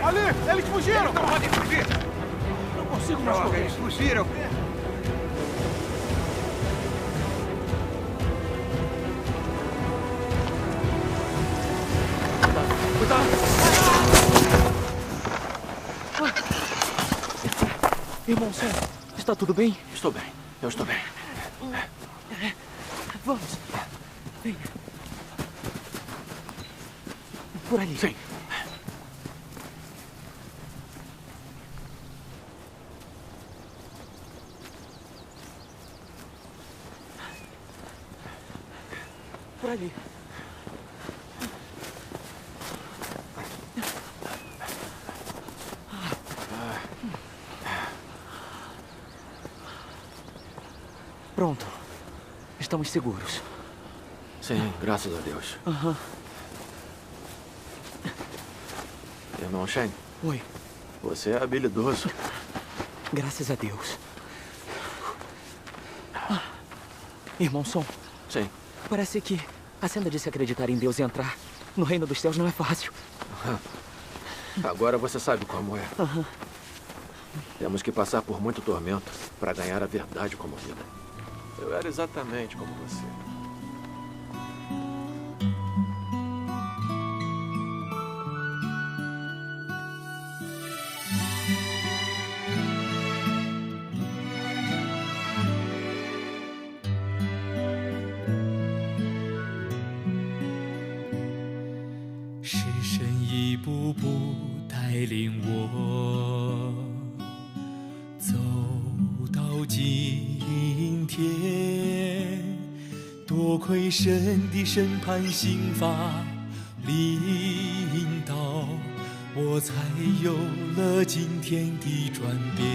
S3: Ali! Eles fugiram! Não podem fugir!
S22: Não consigo mais correr.
S4: Eles fugiram!
S22: Cuidado! Irmão Sam, está tudo bem?
S6: Estou bem. Eu estou bem.
S22: Vamos. Venha. Por ali.
S6: Sim.
S22: Por ali. Pronto. Estamos seguros.
S6: Sim, graças a Deus. Irmão Shane.
S22: Oi.
S6: Você é habilidoso.
S22: Graças a Deus. Irmão Som.
S6: Sim.
S22: Parece que a senda de se acreditar em Deus e entrar no reino dos céus não é fácil.
S6: Agora você sabe como é. Temos que passar por muito tormento para ganhar a verdade como vida. Eu era exatamente como você.
S23: 神的审判刑罚领导，我才有了今天的转变。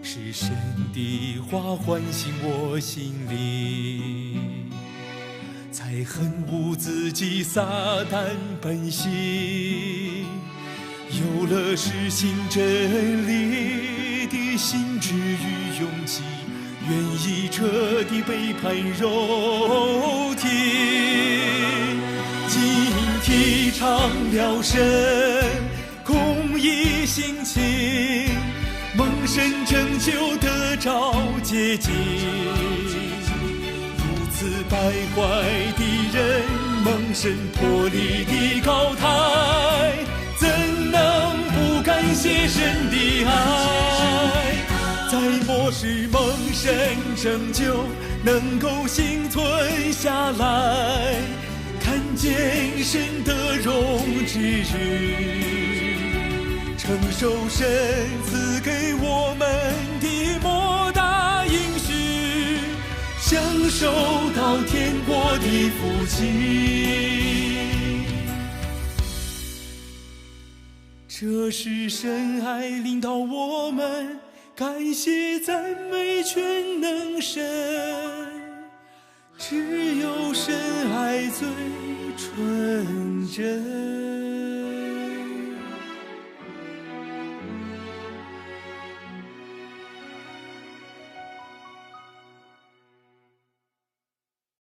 S23: 是神的话唤醒我心灵，才恨恶自己撒旦本性，有了实行真理的心智与勇气。愿意彻底背叛肉体，今提倡了神公义性情，蒙神拯救得着捷径。此败坏的人蒙神脱离的高台，怎能不感谢神的爱？在末世蒙神拯救，能够幸存下来，看见神的荣之日，承受神赐给我们的莫大应许，享受到天国的福气。这是神爱领导我们，感谢赞美全能神，只有神爱最纯真。